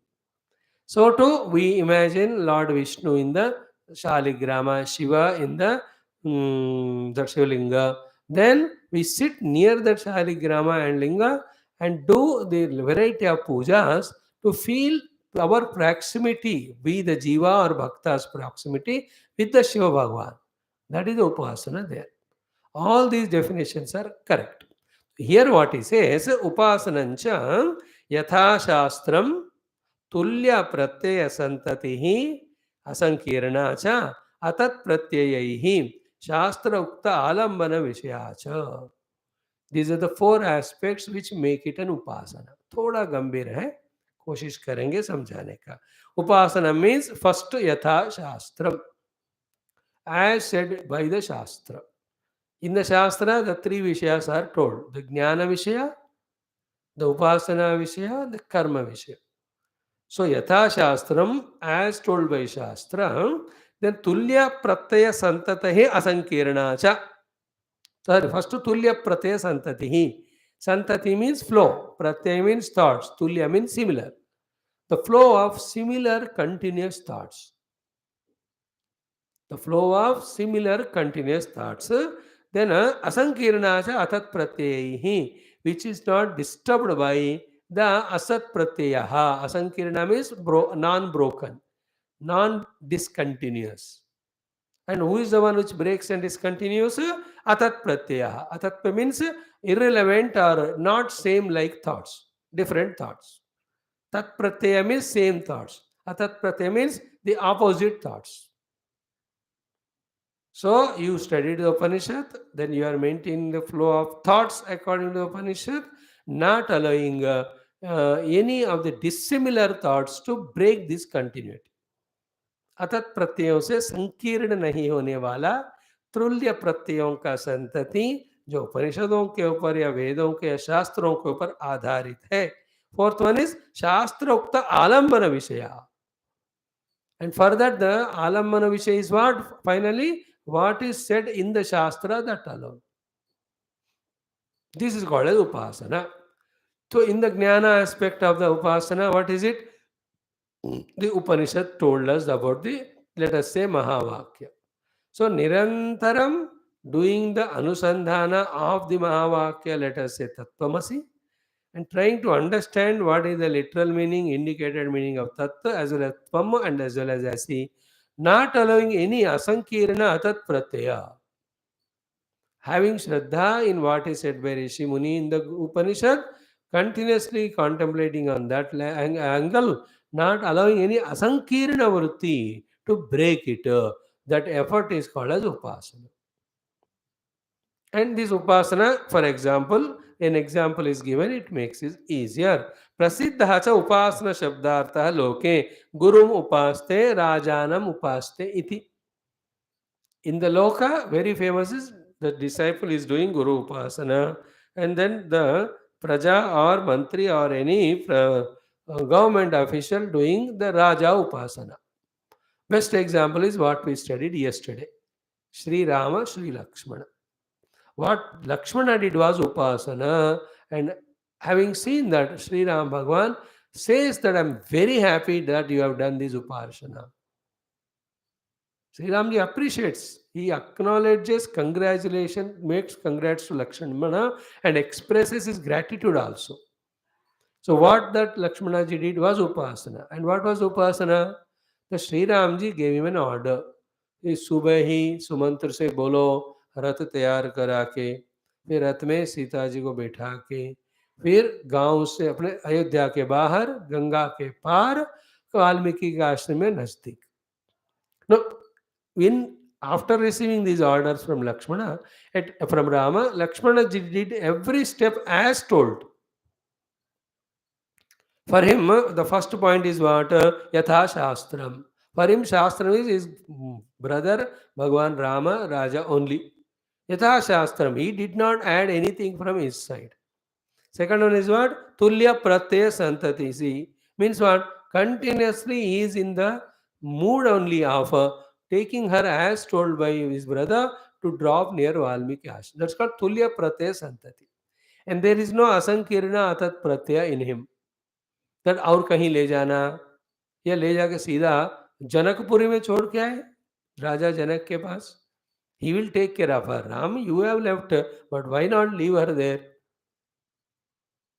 So too, we imagine Lord Vishnu in the Shaligrama, Shiva in the that Shivalinga. Then we sit near that Shaligrama and Linga and do the variety of pujas to feel our proximity, be the Jiva or Bhakta's proximity with the Shiva Bhagavan. That is the Upasana there. All these definitions are correct. Here what he says, Upasanancha Yatha Shastram तुल्य प्रत्यय संतति ही असंकीर्णा च अतत् प्रत्यय ही शास्त्र उक्त आलंबन विषया च. These are the four aspects which make it an upasana. थोड़ा गंभीर है, कोशिश करेंगे समझाने का. Upasana means first यथा शास्त्रम, as said by the shastra. In the shastra, the three vishayas are told: the jnana vishaya, the upasana vishaya, the karma vishaya. So, Yatha Shastram, as told by Shastra, then Tulya Pratyaya Santatahe Asankirana cha. Sorry, first tulya pratyaya santatihi. Santati means flow, pratyaya means thoughts, tulya means similar. The flow of similar continuous thoughts. The flow of similar continuous thoughts. Then asankirnacha atat pratyayihi, which is not disturbed by the asat pratyayaha. Asankirna means non-broken, non-discontinuous. And who is the one which breaks and discontinues? Atat pratyaya. Atat means irrelevant or not same like thoughts, different thoughts. Tat pratyaya means same thoughts. Atat pratyaya means the opposite thoughts. So you studied the Upanishad, then you are maintaining the flow of thoughts according to the Upanishad, not allowing any of the dissimilar thoughts to break this continuity. अतत प्रत्ययों से संकीर्ण नहीं होने वाला तुल्य प्रत्ययों का संतति जो उपनिषदों के ऊपर या वेदों के या शास्त्रों के ऊपर आधारित है. फोर्थ वन इज शास्त्रोक्त आलंबन विषय. And for that, the alambana vishay is what? Finally, what is said in the Shastra, that alone. This is called as Upasana. So, in the Jnana aspect of the Upasana, what is it? The Upanishad told us about the, let us say, Mahavakya. So, Nirantaram doing the Anusandhana of the Mahavakya, let us say Tattvamasi, and trying to understand what is the literal meaning, indicated meaning of Tattva as well as Tvam and as well as Asi, not allowing any Asankirana Atat Pratyaya. Having Shraddha in what is said by Rishi Muni in the Upanishad, continuously contemplating on that angle, not allowing any Asankirana Vritti to break it. That effort is called as Upasana. And this Upasana, for example, an example is given, it makes it easier. Prasiddha cha upasana shabdartha loke gurum upaste rajanam upaste iti. In the loka, very famous is the disciple is doing guru upasana, and then the praja or mantri or any government official doing the raja upasana. Best example is what we studied yesterday. Sri Rama, Sri Lakshmana. What Lakshmana did was upasana, and having seen that, Sri Ram Bhagwan says that I am very happy that you have done this upasana. Sri Ramji appreciates, he acknowledges, congratulations, makes congrats to Lakshmana and expresses his gratitude also. So what that Lakshmana ji did was upasana. And what was upasana? The Sri Ramji gave him an order. सुबह ही सुमंत्र से बोलो रथ तैयार करा के, फिर रथ में सीता जी को बैठा के, फिर गांव से अपने अयोध्या के बाहर गंगा के पार वाल्मीकि के आश्रम में नजदीक. No, after receiving these orders from Lakshmana, from Rama, Lakshmana did every step as told. For him, the first point is what? Yatha Shastram. For him, Shastram is his brother, Bhagwan Rama, Raja only. Yatha Shastram. He did not add anything from his side. Second one is what? Tulya Pratyaya Santati. See, means what? Continuously he is in the mood only of taking her as told by his brother to drop near Valmiki Ashram. That's called Tulya Pratyaya Santati. And there is no Asankirna Atat Pratyaya in him. That और कहीं ले जाना या ले जाके सीधा जनकपुरी में छोड़ के आए राजा जनक के पास. He will take care of her. Ram, you have left, but why not leave her there?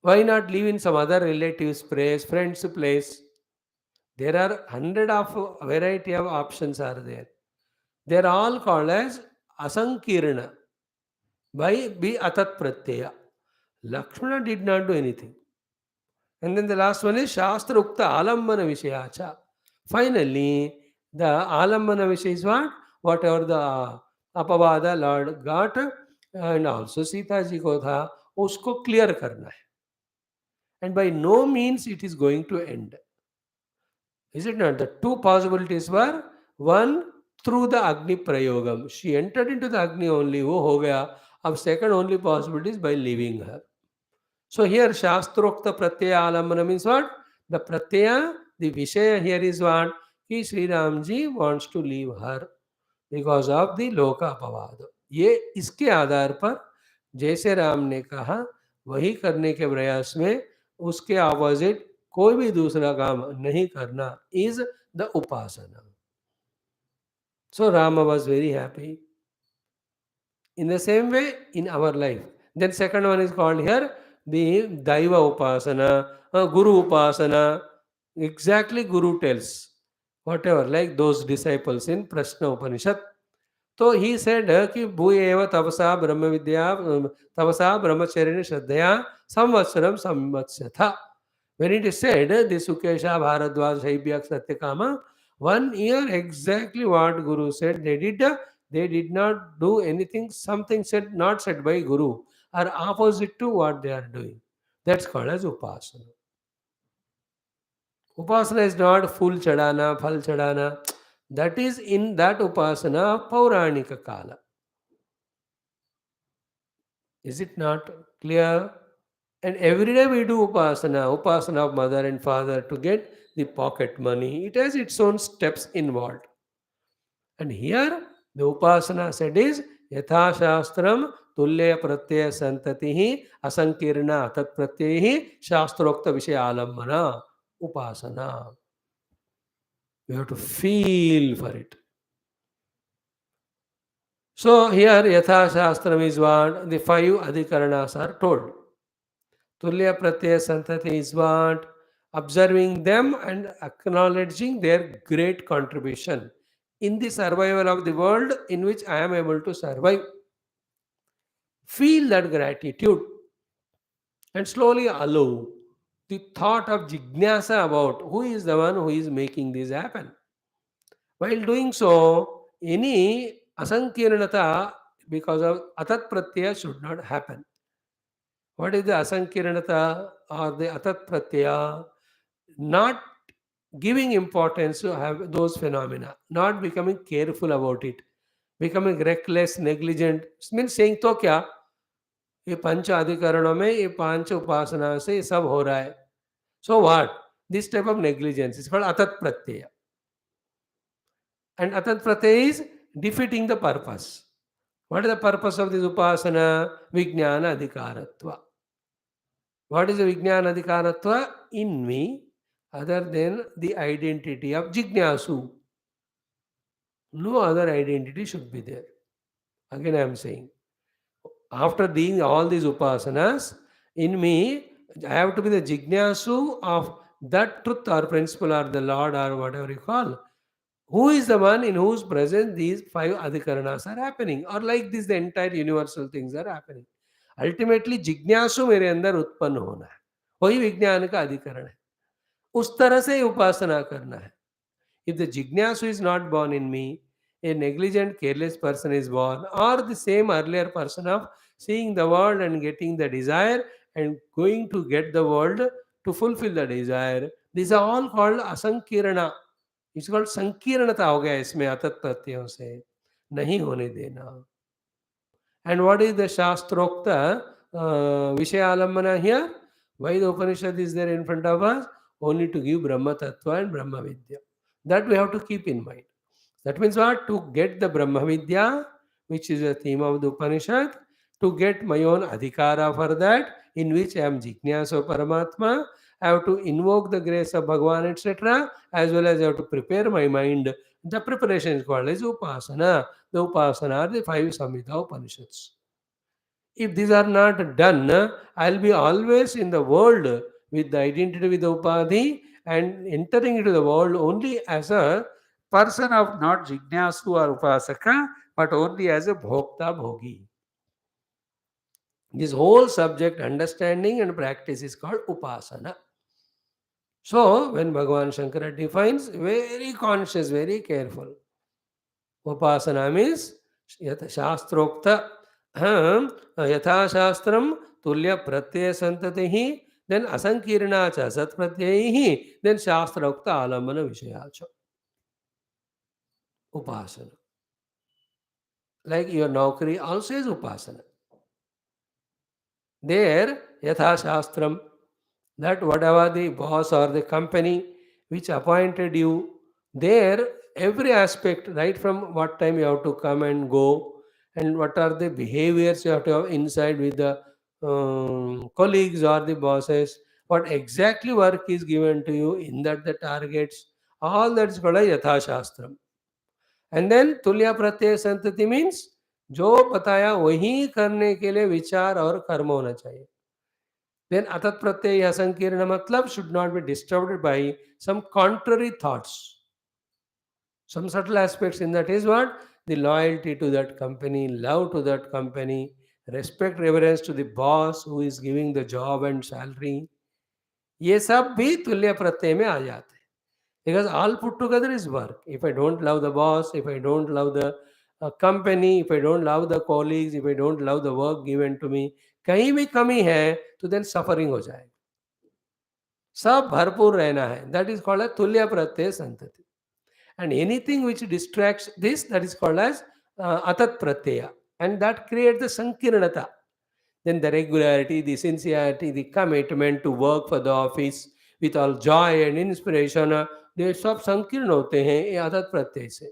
Why not live in some other relatives' place, friends' place? There are hundred of variety of options are there. They are all called as asankirana. By be atat pratyaya. Lakshmana did not do anything. And then the last one is Shastra Ukta Alambana Vishayacha. Finally, the Alambana Vishaya is what? Whatever the Apavada Lord got, and also Sita ji ko tha, usko clear karna hai. And by no means it is going to end. Is it not? The two possibilities were, one, through the Agni Prayogam. She entered into the Agni only, wo ho gaya. Of second only possibility is by leaving her. So here Shastrokta Pratyaya Alambana means what? The Pratyaya, the Vishaya here is what? Ki Sri Ramji wants to leave her because of the Loka Apavada. ये इसके आधार पर जैसे राम ने कहा वही करने के प्रयास में उसके ऑपोजिट कोई भी दूसरा काम नहीं करना is the Upasana. So Rama was very happy. In the same way, in our life. Then second one is called here the Daiva Upasana, Guru Upasana. Exactly Guru tells. Whatever, like those disciples in Prashna Upanishad. तो he said कि भूय एव तपसा ब्रह्म विद्या तपसा ब्रह्मचर्य श्रद्धया संवत्सरम संवत्सथा. When it is said, the Sukesha, Bharadwaj, Shaibyak, Satyakama, 1 year exactly what Guru said they did. They did not do anything, something said not said by Guru, or opposite to what they are doing. That's called as Upasana. Upasana is not full chadana, phal chadana. That is in that Upasana Pauranika Kala. Is it not clear? And every day we do upasana of mother and father to get the pocket money. It has its own steps involved. And here the upasana said is yatha shastram tulya pratyaya santatihi asankirna tat pratyahi shastrokta vishaya alambana upasana. You have to feel for it. So here yatha shastram is what the 5 adhikaranas are told. Tulya Pratyaya Santati is what? Observing them and acknowledging their great contribution in the survival of the world in which I am able to survive. Feel that gratitude and slowly allow the thought of jignasa about who is the one who is making this happen. While doing so, any asankirnata because of atat pratyaya should not happen. What is the asankiranata or the atat pratyaya? Not giving importance to have those phenomena, not becoming careful about it, becoming reckless, negligent. Means saying तो क्या ये पंच अधिकरणों में ये पांच उपासना से ये सब हो रहा है. So what? This type of negligence is called atat pratyaya. And atat pratyaya is defeating the purpose. What is the purpose of this upasana? Vijnana adhikaratva. What is the Vijnana Adhikaratva? In me, other than the identity of Jignasu. No other identity should be there. Again, I am saying, after doing all these upasanas, in me, I have to be the Jignasu of that truth or principle or the Lord or whatever you call. Who is the one in whose presence these 5 adhikaranas are happening? Or like this, the entire universal things are happening. Ultimately, जिज्ञासु मेरे अंदर उत्पन्न होना है, वही विज्ञान का अधिकरण है. उस तरह से उपासना करना है. If the jignasu is not born in me, a negligent, careless person is born, or the same earlier person of seeing the world and getting the desire and going to get the world to fulfill the desire. These are all called asankirana. It's called संकीर्णता हो गया इसमें अतत प्रत्ययों से नहीं होने देना. And what is the Shastrokta Vishayalambana here? Why the Upanishad is there in front of us? Only to give Brahma Tattva and Brahma Vidya. That we have to keep in mind. That means what? To get the Brahma Vidya, which is the theme of the Upanishad, to get my own adhikara for that, in which I am Jignyasa Paramatma, I have to invoke the grace of Bhagavan, etc., as well as I have to prepare my mind. The preparation is called as Upasana. The Upasana are the 5 Samhita Upanishads. If these are not done, I'll be always in the world with the identity with the Upadhi and entering into the world only as a person of not Jignasu or Upasaka, but only as a Bhokta Bhogi. This whole subject, understanding and practice, is called Upasana. So, when Bhagavan Shankara defines, very conscious, very careful. Upasana means Shastrokta Yatha Shastram Tulya Pratyaya Santatihi, then Asankirna cha Sat Pratyayihi, then Shastrokta Alambana Vishayacha. Upasana. Like your Naukri also is Upasana. There, Yatha Shastram, that whatever the boss or the company which appointed you, there every aspect, right from what time you have to come and go, and what are the behaviors you have to have inside with the colleagues or the bosses, what exactly work is given to you, in that the targets, all that is called as yatha shastram. And then तुल्य प्रत्यय संतति means जो बताया वही करने के लिए विचार और कर्म होना चाहिए. Then atat pratyay asankirna matlab should not be disturbed by some contrary thoughts. Some subtle aspects in that is what? The loyalty to that company, love to that company, respect, reverence to the boss who is giving the job and salary. ये सब भी तुल्य प्रत्यय में आ जाते हैं. Because all put together is work. If I don't love the boss, if I don't love the company, if I don't love the colleagues, if I don't love the work given to me, कहीं भी कमी है तो then suffering हो जाएगा. सब भरपूर रहना है. That is called as तुल्य प्रत्यय संतति. And anything which distracts this, that is called as atat pratyaya, and that creates the sankirnata. Then the regularity, the sincerity, the commitment to work for the office with all joy and inspiration, they सब संकीर्ण होते हैं ये atat pratyay से.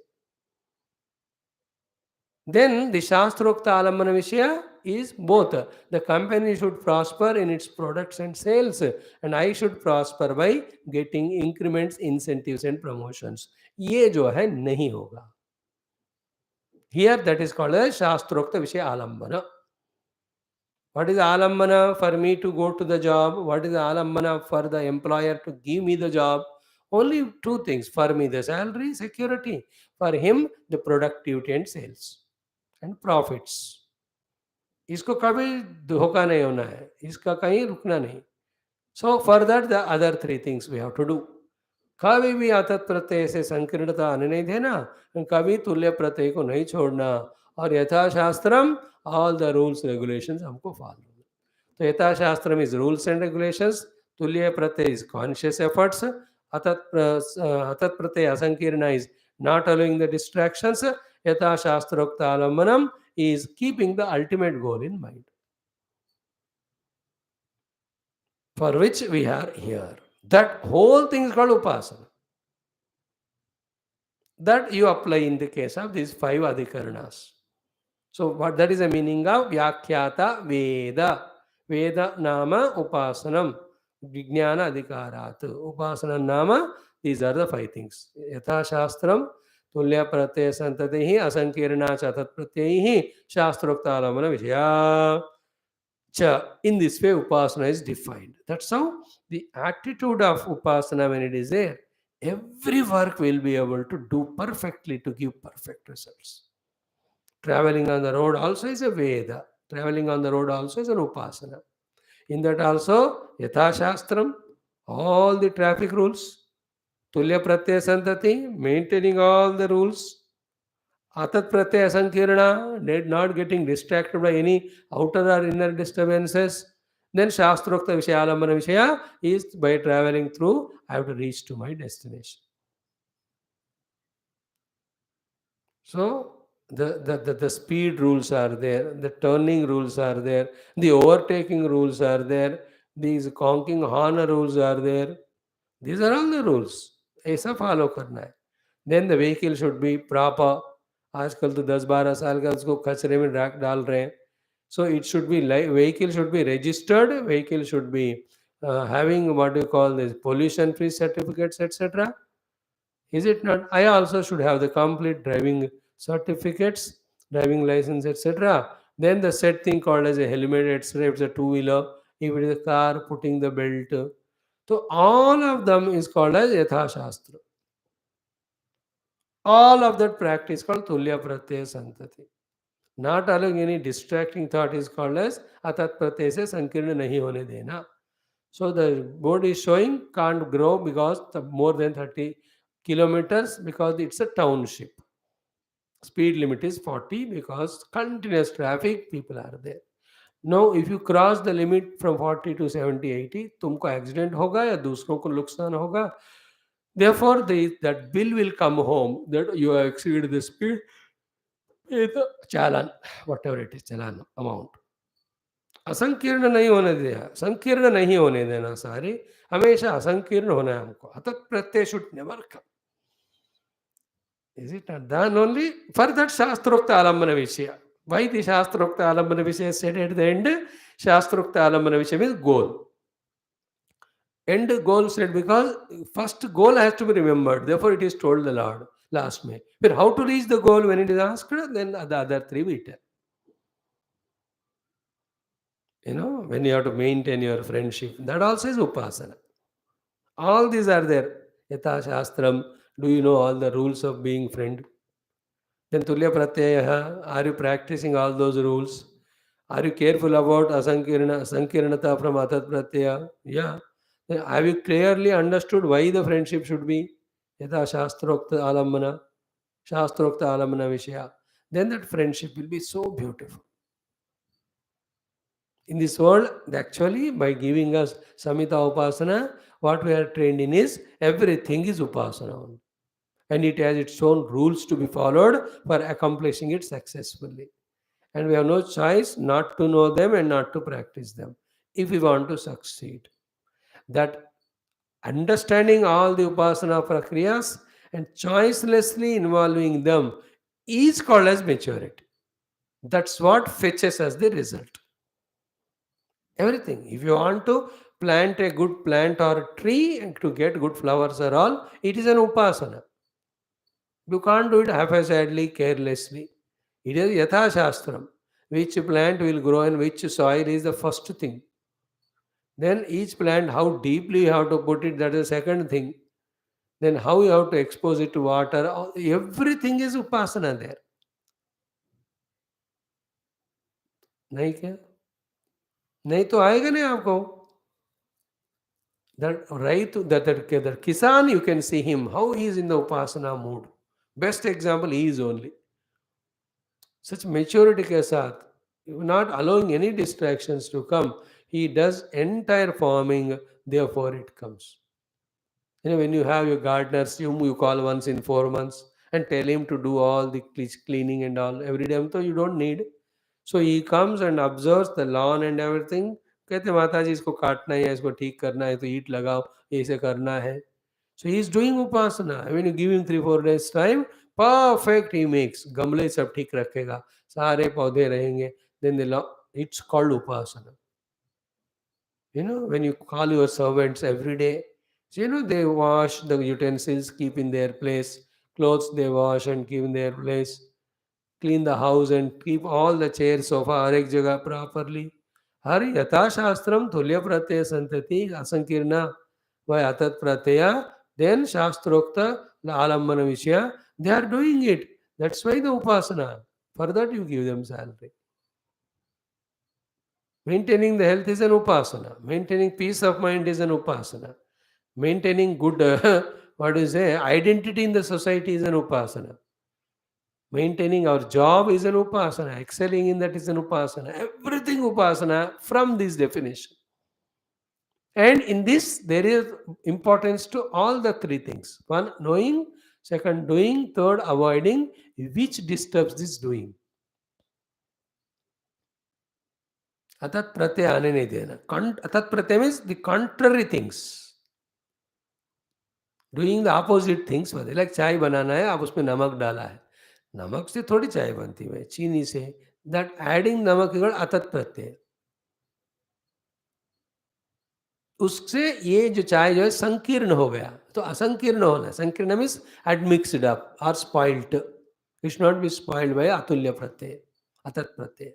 Then the Shastrokta Alambana Vishaya is both. The company should prosper in its products and sales, and I should prosper by getting increments, incentives and promotions. ये जो है नहीं होगा. Here that is called as Shastrokta Vishaya Alambana. What is Alambana for me to go to the job? What is Alambana for the employer to give me the job? Only two things. For me, the salary, security. For him, the productivity and sales and profits. इसको कभी धोखा नहीं होना है, इसका कहीं रुकना नहीं. So for that the other three things we have to do. कभी भी अतत प्रत्यय से संकीर्णता आने नहीं देना, कभी तुल्य प्रत्यय को नहीं छोड़ना, और यथाशास्त्रम ऑल द रूल्स रेगुलेशंस हमको फॉलो. तो यथाशास्त्रम इज रूल्स एंड रेगुलेशंस, तुल्य प्रत्यय is conscious efforts, अतत Pratyaya असंकीर्ण is not allowing the distractions, yatha shastrokta alambanam is keeping the ultimate goal in mind, for which we are here. That whole thing is called upasana. That you apply in the case of these 5 adhikaranas. So what that is the meaning of vyakhyata veda. Veda nama upasanam, vijnana adhikarat. Upasana nama, these are the 5 things. Yatha shastram, तुल्य प्रत्यय संतति ही असंकीर्णा च तत् प्रत्यय ही शास्त्रोक्तालंबन विषया च. In this way upasana is defined. That's how the attitude of upasana, when it is there, every work will be able to do perfectly to give perfect results. Traveling on the road also is a veda. Traveling on the road also is an upasana. In that also yatha shastram, all the traffic rules, tulya pratyaya santati, maintaining all the rules, atat pratyaya sankirna, not getting distracted by any outer or inner disturbances. Then shastrokta vishayalambana vishaya is by traveling through, I have to reach to my destination. So the speed rules are there, the turning rules are there, the overtaking rules are there, these honking horn rules are there. These are all the rules. ऐसा follow करना है. Then the vehicle should be proper. आजकल तो 10-12 साल का उसको कचरे में डाल रहे हैं. So it should be like, vehicle should be registered, vehicle should be having what you call this pollution free certificates, etc. Is it not? I also should have the complete driving certificates, driving license, etc. Then the set thing called as a helmet, etc. If it's a two-wheeler, if it is a car, putting the belt. So all of them is called as yatha shastra. All of that practice called tulya pratyaya santati. Not allowing any distracting thought is called as atat pratyaya se sankirna nahi hone dena. So the board is showing can't grow because more than 30 kilometers, because it's a township. Speed limit is 40 because continuous traffic, people are there. Now if you cross the limit from 40 to 70, 80, तुमको accident होगा या दूसरों को नुकसान होगा. Therefore that bill will come home that you have exceeded the speed, pay the challan, whatever it is, challan amount. असंकीर्ण नहीं होने दिया, संकीर्ण नहीं होने देना. सारे हमेशा असंकीर्ण होना है हमको. अतत प्रत्यय should never come. Is it not? Then only for that शास्त्रोक्त आलम्बन विषय. Why the Shastrokta Alambana Vishaya said at the end? Shastrokta Alambana Vishaya means goal. End goal said because first goal has to be remembered. Therefore, it is told the Lord last May. But how to reach the goal when it is asked? Then the other three we tell. When you have to maintain your friendship, that also is upasana. All these are there. Yatha Shastram. Do you know all the rules of being friend? Then Tulya Pratyaya. Are you practicing all those rules? Are you careful about Sankirnata from Atat Pratyaya? Yeah. Then have you clearly understood why the friendship should be? Yatha Shastrokta Alambana. Shastrokta Alambana Vishaya. Then that friendship will be so beautiful. In this world, actually, by giving us Samhita Upasana, what we are trained in is everything is Upasana only. And it has its own rules to be followed for accomplishing it successfully. And we have no choice not to know them and not to practice them if we want to succeed. That understanding all the Upasana Prakriyas and choicelessly involving them is called as maturity. That's what fetches us the result. Everything. If you want to plant a good plant or a tree and to get good flowers or all, it is an upasana. You can't do it haphazardly, carelessly. It is yatha shastram. Which plant will grow in which soil is the first thing. Then each plant, how deeply you have to put it, that is the second thing. Then how you have to expose it to water. Everything is upasana there. नहीं क्या नहीं तो आएगा नहीं आपको that right that kisan, you can see him how he is in the upasana mood. Best example he is only such maturity ke saath, not allowing any distractions to come. He does entire farming, therefore it comes. When you have your gardeners whom you call once in 4 months and tell him to do all the cleaning and all every day, so you don't need. So he comes and observes the lawn and everything. कहते माता जी इसको काटना है, इसको ठीक करना है, तो ईट लगाओ, ऐसे करना है. So he is doing upasana. When you give him 3-4 days time, perfect he makes. गमले सब ठीक रखेगा, सारे पौधे रहेंगे. Then it's called upasana. When you call your servants every day, so they wash the utensils, keep in their place. Clothes they wash and keep in their place. Clean the house and keep all the chairs, sofa, हर एक जगह properly. हर यथा शास्त्रम तुल्य प्रत्यय संतति असंकीर्णा by atat pratyaya, then shastrokta alambana vishya, they are doing it. That's why the upasana. For that you give them salary. Maintaining the health is an upasana. Maintaining peace of mind is an upasana. Maintaining good, identity in the society is an upasana. Maintaining our job is an upasana. Excelling in that is an upasana. Everything upasana from this definition. And in this, there is importance to all the three things. One, knowing. Second, doing. Third, avoiding. Which disturbs this doing? Atat pratyaya aane nahi dena. Atat pratyaya means the contrary things. Doing the opposite things. Like chai banana hai, aap usme namak dala hai. Namak se thodi chai banti hai, chini se. That adding namak is called atat pratyaya. उससे ये जो चाय जो है संकीर्ण हो गया, तो असंकीर्ण होना. संकीर्ण means admixed up or spoiled. It should not be spoiled by atulya pratyaya, atat pratyaya.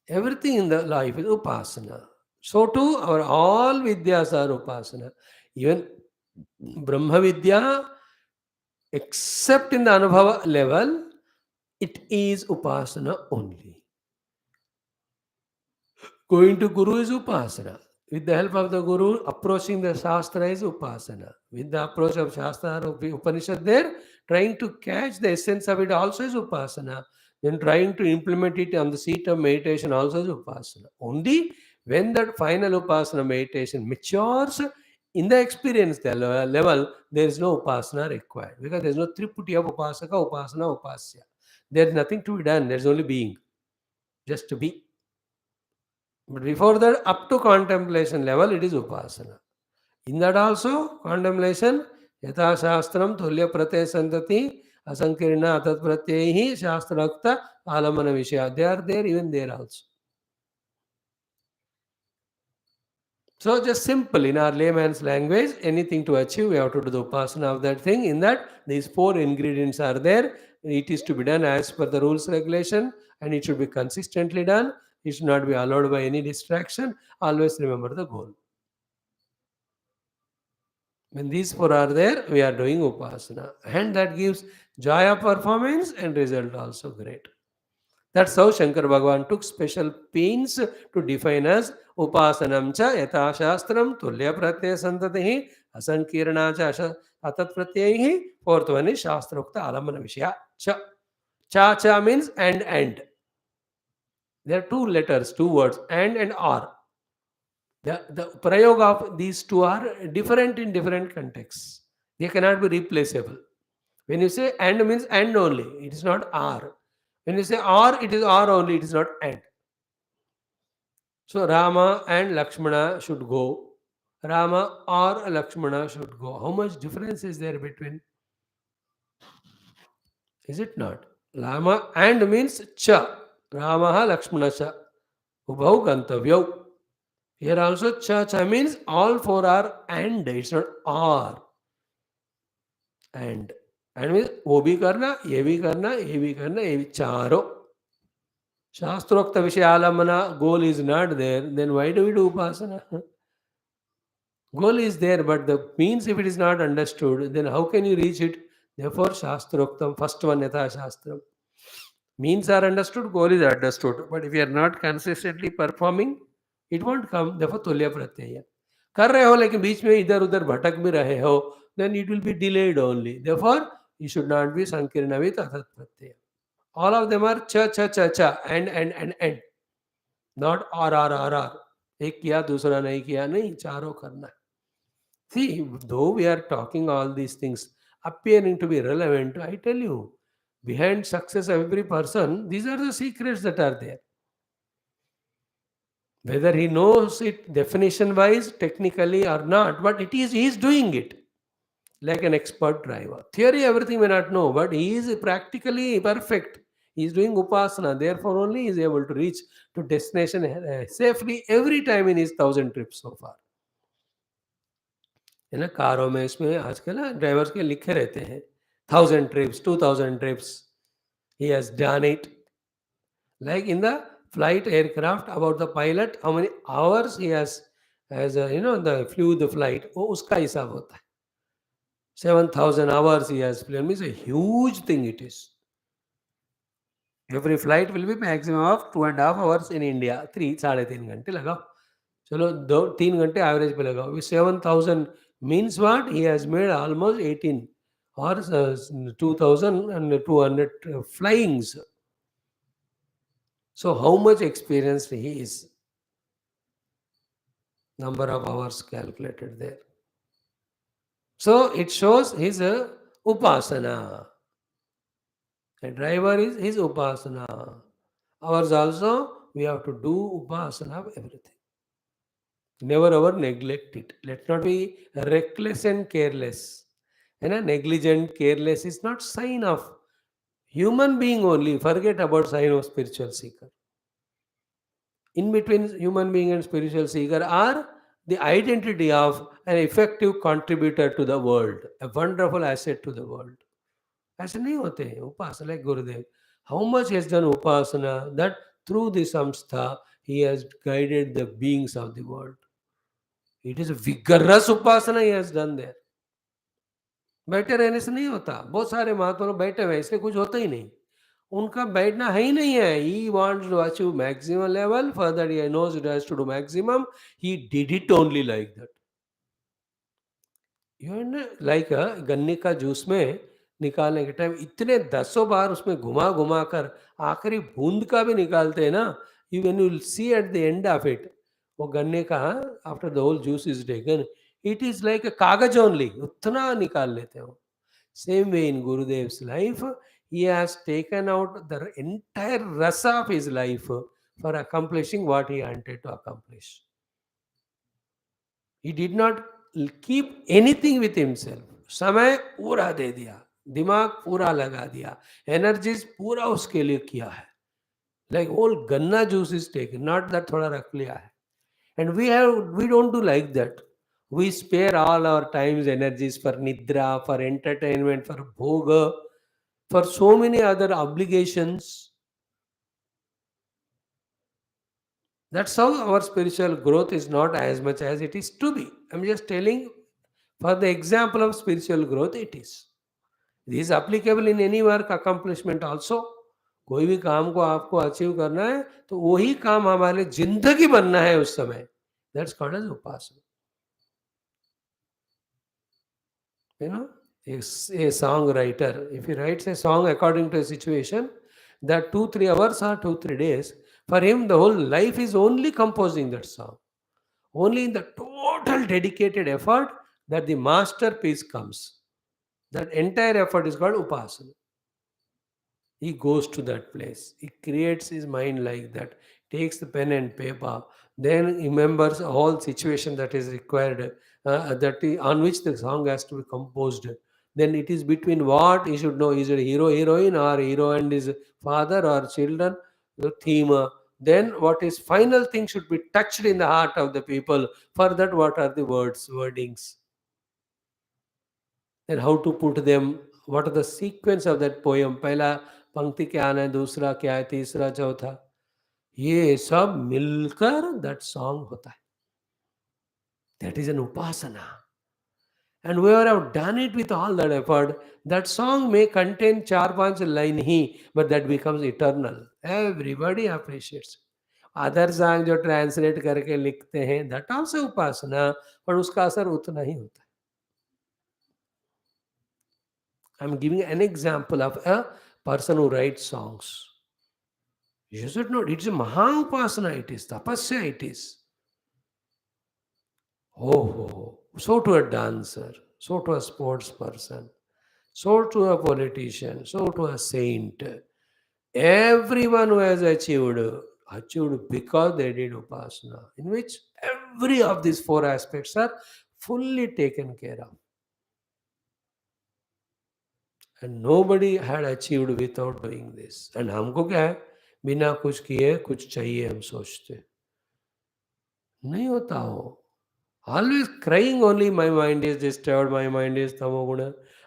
Everything in the life is upasana. So too our all vidyas are upasana. Even Brahma Vidya, except in the Anubhava level, it is upasana only. Going to Guru is upasana. With the help of the Guru, approaching the Shastra is upasana. With the approach of Shastra or Upanishad there, trying to catch the essence of it also is upasana. Then trying to implement it on the seat of meditation also is upasana. Only when that final upasana meditation matures in the experience level, there is no upasana required. Because there is no triputi of upasaka, upasana, upasya. There is nothing to be done. There is only being. Just to be. But before that, up to contemplation level, it is upasana. In that also, contemplation, yatha shastram tulya pratyaya santati asankirna atat pratyaihi shastrakta alamana vishya. They are there, even there also. So just simple in our layman's language, anything to achieve, we have to do the upasana of that thing. In that, these four ingredients are there. It is to be done as per the rules regulation, and it should be consistently done. It should not be allowed by any distraction. Always remember the goal. When these four are there, we are doing upasana, and that gives joy of performance and result also great. That's how Shankar Bhagavan took special pains to define as upasanam cha yata shastram tulya pratyaya santatihi asankirna cha atat pratyayihi. Fourth one is shastrokta alamana vishya cha. Cha cha means and. There are two letters, two words, and are. The prayoga of these two are different in different contexts. They cannot be replaceable. When you say and means and only, it is not are. When you say or, it is or only, it is not and. So Rama and Lakshmana should go. Rama or Lakshmana should go. How much difference is there between? Is it not? Rama and means cha. Rama Lakshmana cha. Ubhau gantavyau. Here also cha means all four are and. It's not or. And. And means वो भी करना, ये भी करना, ये भी करना, ये भी चारों. Shastrokta Vishayalamana goal is not there, then why do we do Upasana? Goal is there, but the means, if it is not understood, then how can you reach it? Therefore, Shastroktam, first one, Yatha Shastram. Means are understood, goal is understood. But if you are not consistently performing, it won't come. Therefore, Tulya Pratyaya. कर रहे हो लेकिन बीच में इधर उधर भटक भी रहे हो, then it will be delayed only. Therefore, you should not be Sankirna with Athat Pratyaya. All of them are cha, and. Not R. एक किया दूसरा नहीं किया, नहीं, चारों करना है. See, though we are talking all these things appearing to be relevant, I tell you, behind success of every person, these are the secrets that are there. Whether he knows it definition wise, technically or not, but he is doing it like an expert driver. Theory, everything may not know, but he is practically perfect. He is doing upasana, therefore only he is able to reach to destination safely every time in his 1,000 trips so far. है ना, कारों में इसमें आजकल ना drivers के लिखे रहते हैं 1,000 trips, 2,000 trips. He has done it. Like in the flight aircraft, about the pilot, how many hours he has the flew the flight, वो उसका हिसाब होता है. 7,000 hours he has flown. Means a huge thing it is. Every flight will be maximum of 2.5 hours in India. 3.5 घंटे लगाओ. चलो 2-3 घंटे average पे लगाओ. With 7,000 means what? He has made almost 18 or 2,200 flyings. So how much experienced he is? Number of hours calculated there. So it shows his upasana. A driver is his upasana. Ours also, we have to do upasana of everything. Never ever neglect it. Let's not be reckless and careless. And negligent, careless is not sign of human being only. Forget about sign of spiritual seeker. In between human being and spiritual seeker are the identity of an effective contributor to the world, a wonderful asset to the world. ऐसे नहीं होते हैं उपासना. Like Gurudev, how much he has done upasana that through the samstha he has guided the beings of the world. It is a vigorous upasana he has done there. बैठे रहने से नहीं होता. बहुत सारे महात्मा लोग बैठे हुए इसलिए कुछ होता ही नहीं. उनका बैठना है ही नहीं है. He wants to achieve maximum level. Further, he knows it has to do maximum. He did it only like that. You know, like गन्ने का जूस में निकालने के टाइम इतने दसों बार उसमें घुमा घुमा कर आखिरी बूंद का भी निकालते हैं ना. You when you see at the end of it, वो गन्ने का after the whole juice is taken, it is like a कागज only. उतना निकाल लेते हो. Same way in Gurudev's life, he has taken out the entire rasa of his life for accomplishing what he wanted to accomplish. He did not keep anything with himself. समय पूरा दे दिया. दिमाग पूरा लगा दिया, एनर्जीज पूरा उसके लिए किया है, like whole ganna juice is take, not that थोड़ा रख लिया है. And we don't do like that. We spare all our times, energies for nidra, for entertainment, for bhoga, for so many other obligations. That's how our spiritual growth is not as much as it is to be. I'm just telling for the example of spiritual growth it is. This is applicable in any work accomplishment also. कोई भी काम को आपको achieve करना है तो वही काम हमारे जिंदगी बनना है उस समय. That's called as upasana. You know, a songwriter, if he writes a song according to a situation, that 2 3 hours or 2 3 days, for him the whole life is only composing that song. Only in the total dedicated effort that the masterpiece comes. That entire effort is called upasana. He goes to that place. He creates his mind like that, takes the pen and paper, then remembers a whole situation that is required, on which the song has to be composed. Then it is between what he should know: is it hero, heroine, or hero and his father or children? The theme. Then what is final thing should be touched in the heart of the people. For that, what are the words, wordings? Then how to put them, what are the sequence of that poem, पहला पंक्ति क्या आना है, दूसरा क्या है, तीसरा चौथा, ये सब मिलकर that song होता है. That is an upasana. And whoever have done it with all that effort, that song may contain 4 5 line he, but that becomes eternal. Everybody appreciates. Other song जो ट्रांसलेट करके लिखते हैं, that also उपासना, पर उसका असर उतना ही होता है. I'm giving an example of a person who writes songs. You should know, it's a Mahaupasana, it is tapasya, it is. Oh, so to a dancer, so to a sports person, so to a politician, so to a saint. Everyone who has achieved because they did upasana, in which every of these 4 aspects are fully taken care of. And nobody had achieved without doing this. And हमको क्या है, बिना कुछ किए कुछ चाहिए हम सोचते, नहीं होता हो. Always crying only, my mind is disturb, my mind is तमोगुण.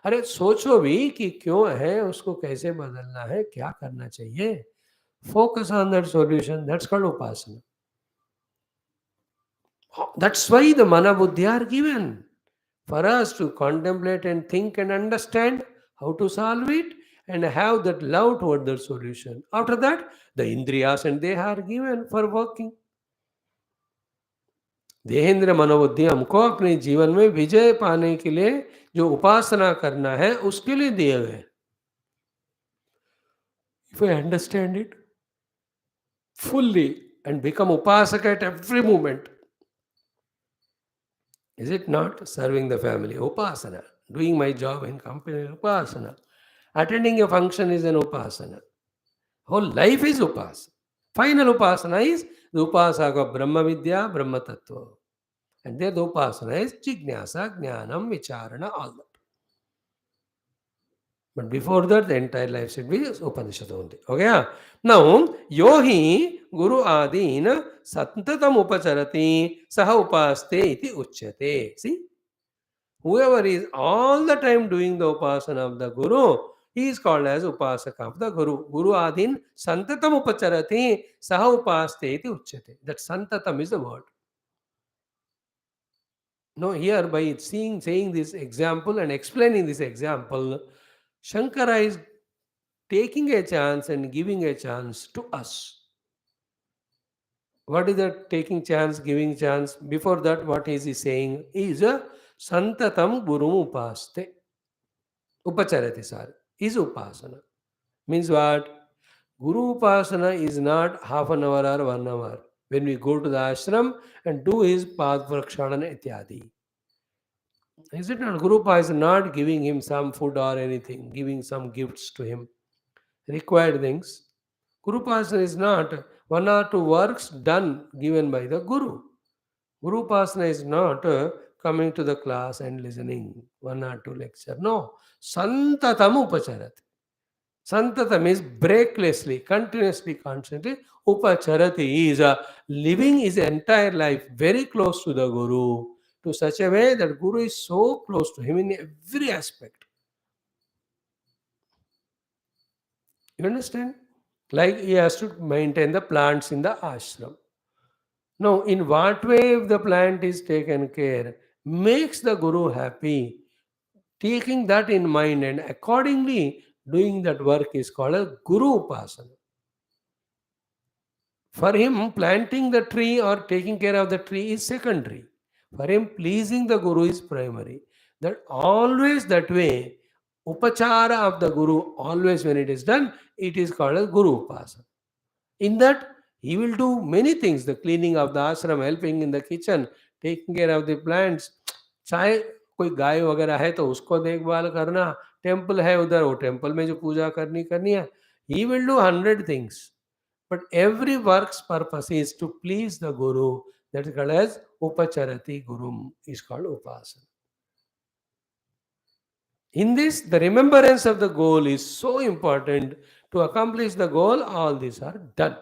अरे सोचो भी कि क्यों है, उसको कैसे बदलना है, क्या करना चाहिए. Focus on that solution, that's called upasana. That's why the mann buddhi are given for us to contemplate and think and understand how to solve it and have that love toward the solution. After that, the indriyas and they are given for working. देहेंद्र मनोबुद्धि हमको अपने जीवन में विजय पाने के लिए जो उपासना करना है उसके लिए दिए गए. If I understand it fully and become upasaka at every moment, is it not serving the family? Upasana. Doing my job in company, upasana. Attending a function is an upasana. Whole life is upasana. Final upasana is the upasaka of Brahma Vidya, Brahma Tattva. And there the upasana is Jignasa, Jnanam, Vicharana, all that. But before that, the entire life should be Upanishad only. Okay? Now, Yohi Guru Adina Santatam Upacharati Saha Upaste iti Uchyate. See? Whoever is all the time doing the upasana of the Guru, he is called as Upasaka of the Guru. Guru Adin Santatam Upacharati Saha Upaste iti Uchyate. That Santatam is the word. No, here by saying this example and explaining this example, Shankara is taking a chance and giving a chance to us. What is that taking chance, giving chance? Before that, what is he saying? Is a Santatam Guru Upaste. Upacharati, sorry. Is Upasana. Means what? Guru Upasana is not half an hour or 1 hour. When we go to the ashram and do his path prakshana ityadi. Is it not? Guru Upa is not giving him some food or anything, giving some gifts to him. Required things. Guru Upasana is not 1 or 2 works done given by the Guru. Guru Upasana is not coming to the class and listening one or two lecture. No. Santatam upacharati. Santatam is breaklessly, continuously, constantly. Upacharati is living his entire life very close to the Guru, to such a way that Guru is so close to him in every aspect. You understand? Like he has to maintain the plants in the ashram. Now, in what way the plant is taken care makes the Guru happy. Taking that in mind and accordingly doing that work is called a Guru Upasana. For him, planting the tree or taking care of the tree is secondary. For him, pleasing the Guru is primary. That always that way, upachara of the Guru, always when it is done, it is called as Guru Upasana. In that, he will do many things, the cleaning of the ashram, helping in the kitchen, taking care of the plants. चाहे कोई गाय वगैरह है तो उसको देखभाल करना, temple है उधर, वो टेम्पल में जो पूजा करनी है, he will do 100 things. But every work's purpose is to please the Guru. That is called as Upacharati Gurum, is called Upasana. In this, the remembrance of the goal is so important. To accomplish the goal, all these are done.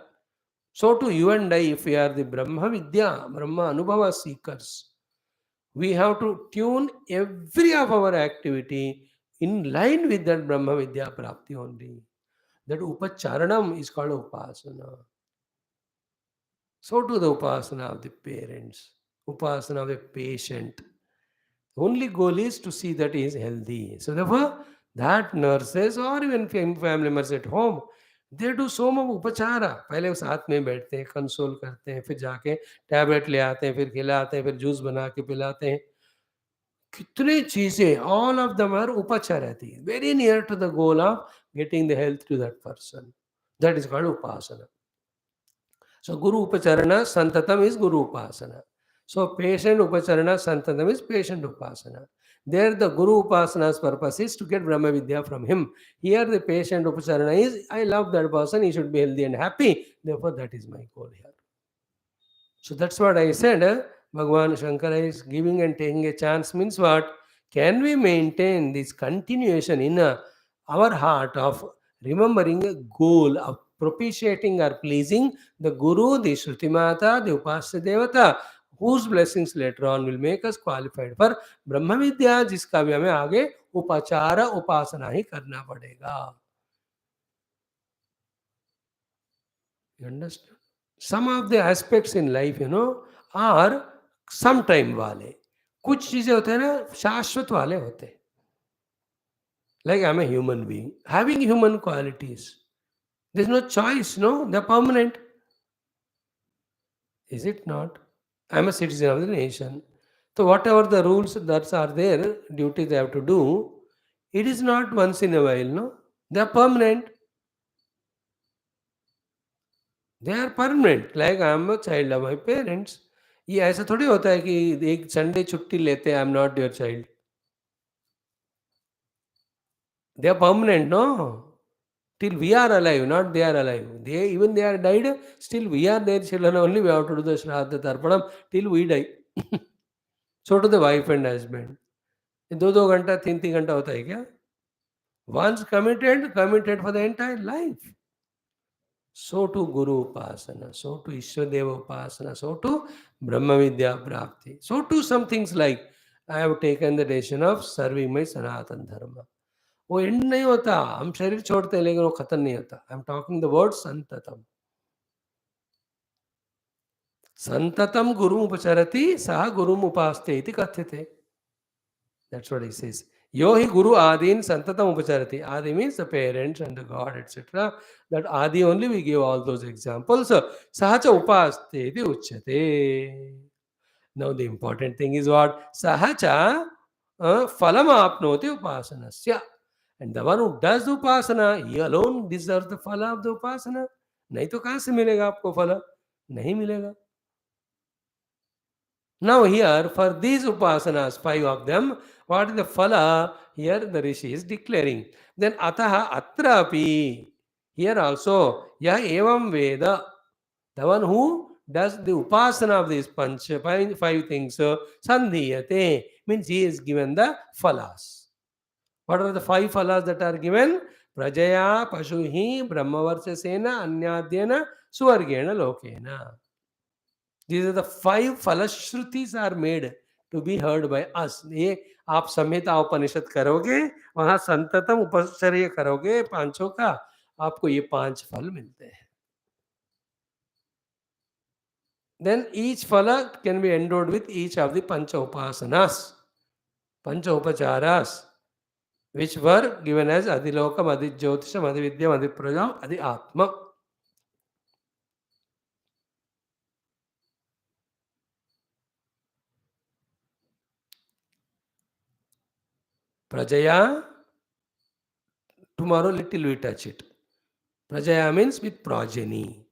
So to you and I, if we are the Brahma Vidya, Brahma Anubhava seekers, we have to tune every of our activity in line with that Brahma Vidya Prapti only. That Upacharanam is called Upasana. So to the Upasana of the parents, Upasana of the patient. The only goal is to see that he is healthy. So therefore, that nurses or even family members at home, they do so much उपचारा. पहले वो साथ में बैठते हैं, console करते हैं, फिर जाके टैबलेट ले आते हैं, फिर खिलाते हैं, फिर जूस बना के पिलाते हैं. कितनी चीजें, all of them are upacharati, very near to the goal of getting the health to that person. That is called upasana. So Guru Upacharana Santatam is Guru Upasana. So patient Upacharana Santatam is patient Upasana. There the Guru Upasana's purpose is to get Brahma Vidya from him. Here the patient Upacharana is, I love that person, he should be healthy and happy. Therefore that is my goal here. So that's what I said. Bhagavan Shankara is giving and taking a chance means what? Can we maintain this continuation in our heart of remembering a goal of propitiating or pleasing the Guru, the Shruti Mata, the Upasya Devata, whose blessings later on will make us qualified for Brahma Vidya, जिसका भी हमें आगे उपाचार उपासना ही करना पड़ेगा. You understand? Some of the aspects in life, are sometime वाले. कुछ चीजें होते हैं ना शाश्वत वाले होते हैं. Like I'm a human being, having human qualities. There's no choice, no? They're permanent. Is it not? I'm a citizen of the nation. So whatever the rules that are there, duties they have to do, it is not once in a while, no? They are permanent. They are permanent. Like I am a child of my parents. ये ऐसा थोड़ी होता है कि एक Sunday छुट्टी लेते हैं, I am not your child. They are permanent, no? Till we are alive, not they are alive. Even they are died, still we are their children only. We have to do the Shraddha Tarpanam till we die. So to the wife and husband. 2-2 घंटा 3-3 घंटा होता है क्या? Once committed for the entire life. So to Guru Upasana, so to Ishwadeva Upasana, so to Brahma Vidya Prapti, so to some things like I have taken the decision of serving my Sanatan Dharma. वो and नहीं होता, हम शरीर छोड़ते हैं लेकिन वो खत्म नहीं होता. I am talking the word संततम. संततम गुरुम उपचरति सह गुरुम उपास्ते इति कथ्यते. That's what he says. Yo hi guru adin santatam upacharati. Adi means the parents and the God, etc. That adi only we give all those examples. Sahacha upaste iti uchyate. Now the important thing is what? Sahacha phalam apnoti upasanasya. And the one who does the upasana, he alone deserves the phala of the upasana. नहीं तो कहाँ से मिलेगा आपको फला? नहीं मिलेगा. Now here, for these upasanas, 5 of them, what is the phala? Here the Rishi is declaring. Then ataha atrapi. Here also, ya evam veda. The one who does the upasana of these five things, sandhiyate, means he is given the phalas. What are the five phalas that are given? Prajaya, Pashuhi, Brahmavarchasena, Anyadyena, Suvargena, Lokena. These are the five falashrutis are made to be heard by us. ये आप संहिता उपनिषद करोगे, वहां संततम उपचर्य करोगे पांचों का, आपको ये पांच फल मिलते हैं. Then each phala can be endowed with each of the pancha upasanas, pancha upacharas, which were given as Adilokam, Adijyotisham, Adividyam, Adiprajam, Adi Atma. Prajaya, tomorrow little we touch it. Prajaya means with progeny.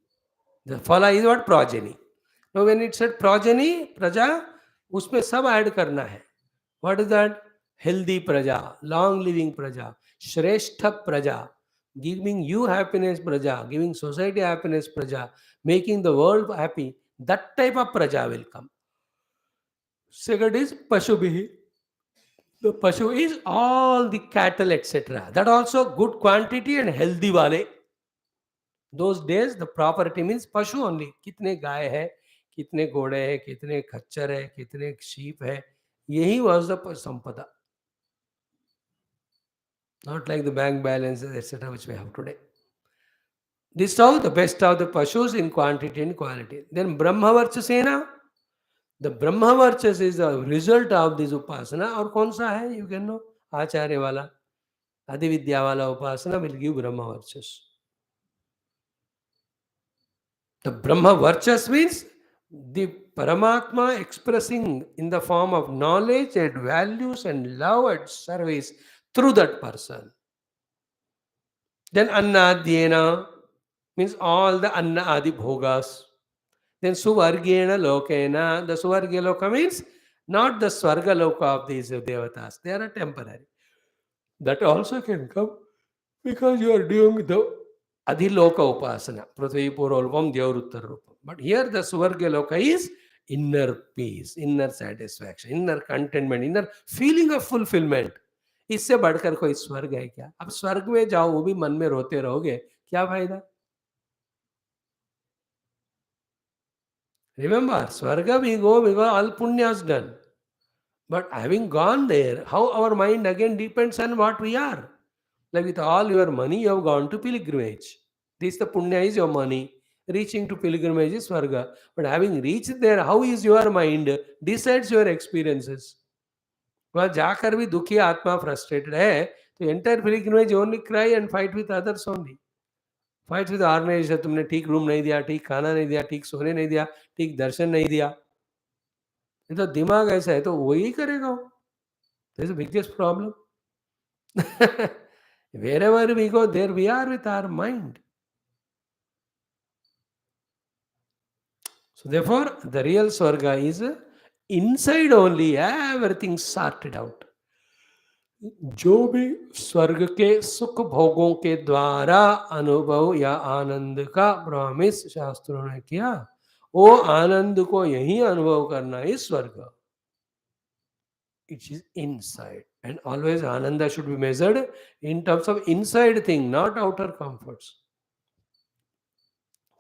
The phala is what? Progeny. Now when it said progeny, praja, उसमें सब add करना है. What is that? Healthy praja, long living praja, shrestha praja, giving you happiness praja, giving society happiness praja, making the world happy. That type of praja will come. Second is Pashubhi. The Pashu is all the cattle, etc. That also good quantity and healthy wale. Those days the property means Pashu only. कितने गाय है, कितने घोड़े है, कितने खच्चर है, कितने sheep है, यही was the sampada. Not like the bank balances, etc., which we have today. This is how the best of the Pashus in quantity and quality. Then Brahmavarchasena. The Brahmavarchas is the result of this upasana. और कौन सा है? You can know. आचार्य वाला, Adividya वाला upasana will give Brahmavarchas. The Brahmavarchas means the Paramatma expressing in the form of knowledge and values and love and service through that person. Then Annadyena means all the Anna Adi Bhogas. Then Suvargena Lokena, the Suvargya Loka means not the Swarga Loka of these Devatas, they are temporary. That also can come because you are doing the Adhiloka Upasana, Prithvi Purolvam Devruttar Rupam. But here the Suvargya Loka is inner peace, inner satisfaction, inner contentment, inner feeling of fulfillment. इससे बढ़कर कोई स्वर्ग है क्या? अब स्वर्ग में जाओ, वो भी मन में रोते रहोगे, क्या फायदा? Remember, Swarga we go because all punya is done. But having gone there, how our mind again depends on what we are. Like with all your money, you have gone to pilgrimage. This the punya is your money. Reaching to pilgrimage is Swarga. But having reached there, how is your mind? Decides your experiences. वहाँ जाकर भी दुखी आत्मा frustrated है, तो entire pilgrimage only cry and fight with others only. Fight with organisation, तुमने ठीक room नहीं दिया, ठीक खाना नहीं दिया, ठीक सोने नहीं दिया, ठीक दर्शन नहीं दिया. ये तो दिमाग ऐसा है तो वही करेगा. This is the biggest problem. Wherever we go, there we are with our mind. So therefore, the real Swarga is inside only, everything sorted out. जो भी स्वर्ग के सुख भोगों के द्वारा अनुभव या आनंद का प्रॉमिस शास्त्रों ने किया, वो आनंद को यही अनुभव करना है स्वर्ग. It is inside, and always ananda should be measured in terms of inside thing, not outer comforts.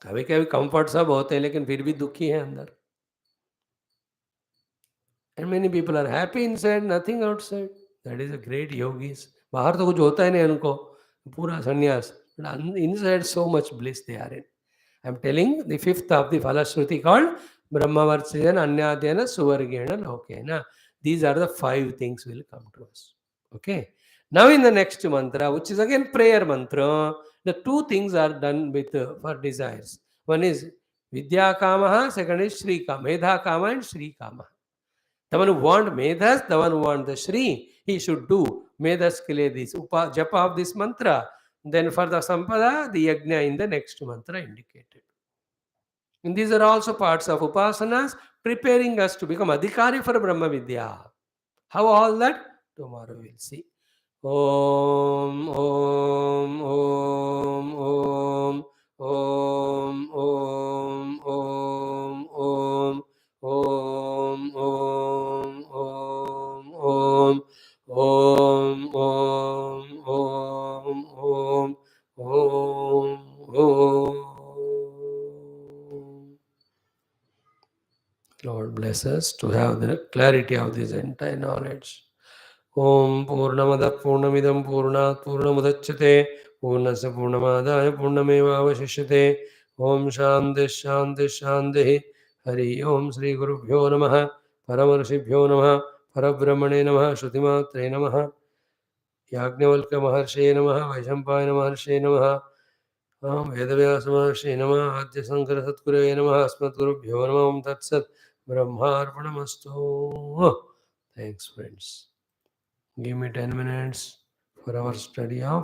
कभी कभी कंफर्ट सब होते हैं लेकिन फिर भी दुखी है अंदर. And many people are happy inside, nothing outside. That is a great yogis. बाहर तो कुछ होता ही नहीं उनको, पूरा संन्यास. But inside so much bliss they are in. I am telling the fifth of the Falashruti called Brahmavarchayana Anyadyana Suvargena Lokena. These are the five things will come to us. Okay. Now in the next mantra, which is again prayer mantra, the two things are done with for desires. One is Vidya Kamaha, second is Shri Kama, Medha Kama and Shri Kama. The one who wants Medhas, the one who wants the Shri, he should do Medhas ke liye this japa of this mantra. Then for the Sampada, the Yajna in the next mantra indicated. And these are also parts of Upasanas, preparing us to become Adhikari for Brahma Vidya. How all that? Tomorrow we'll see. Om, Om, Om, Om, Om, Om, Om. Om. Om. Lord bless us to have the clarity of this entire knowledge. Om Purnamada Purnamidam Purnat Purnamudachyate Purnasya Purnamadaya Purnameva Avashishyate. Om Shanti Shanti Shanti. Hari Om Sri Gurubhyo Namaha Paramarshibhyo Namaha Parabrahmane Namaha Shrutimatre Namaha Yajnavalkya Maharshe Namaha Vaishampayana Maharshe Namaha Vedvyas महर्षि नमः आद्य शंकर सद्गुरवे नमः अस्मद्गुरुभ्यो नमः ओम तत्सत् ब्रह्मार्पणमस्तु. Thanks friends. Give me 10 minutes for our study of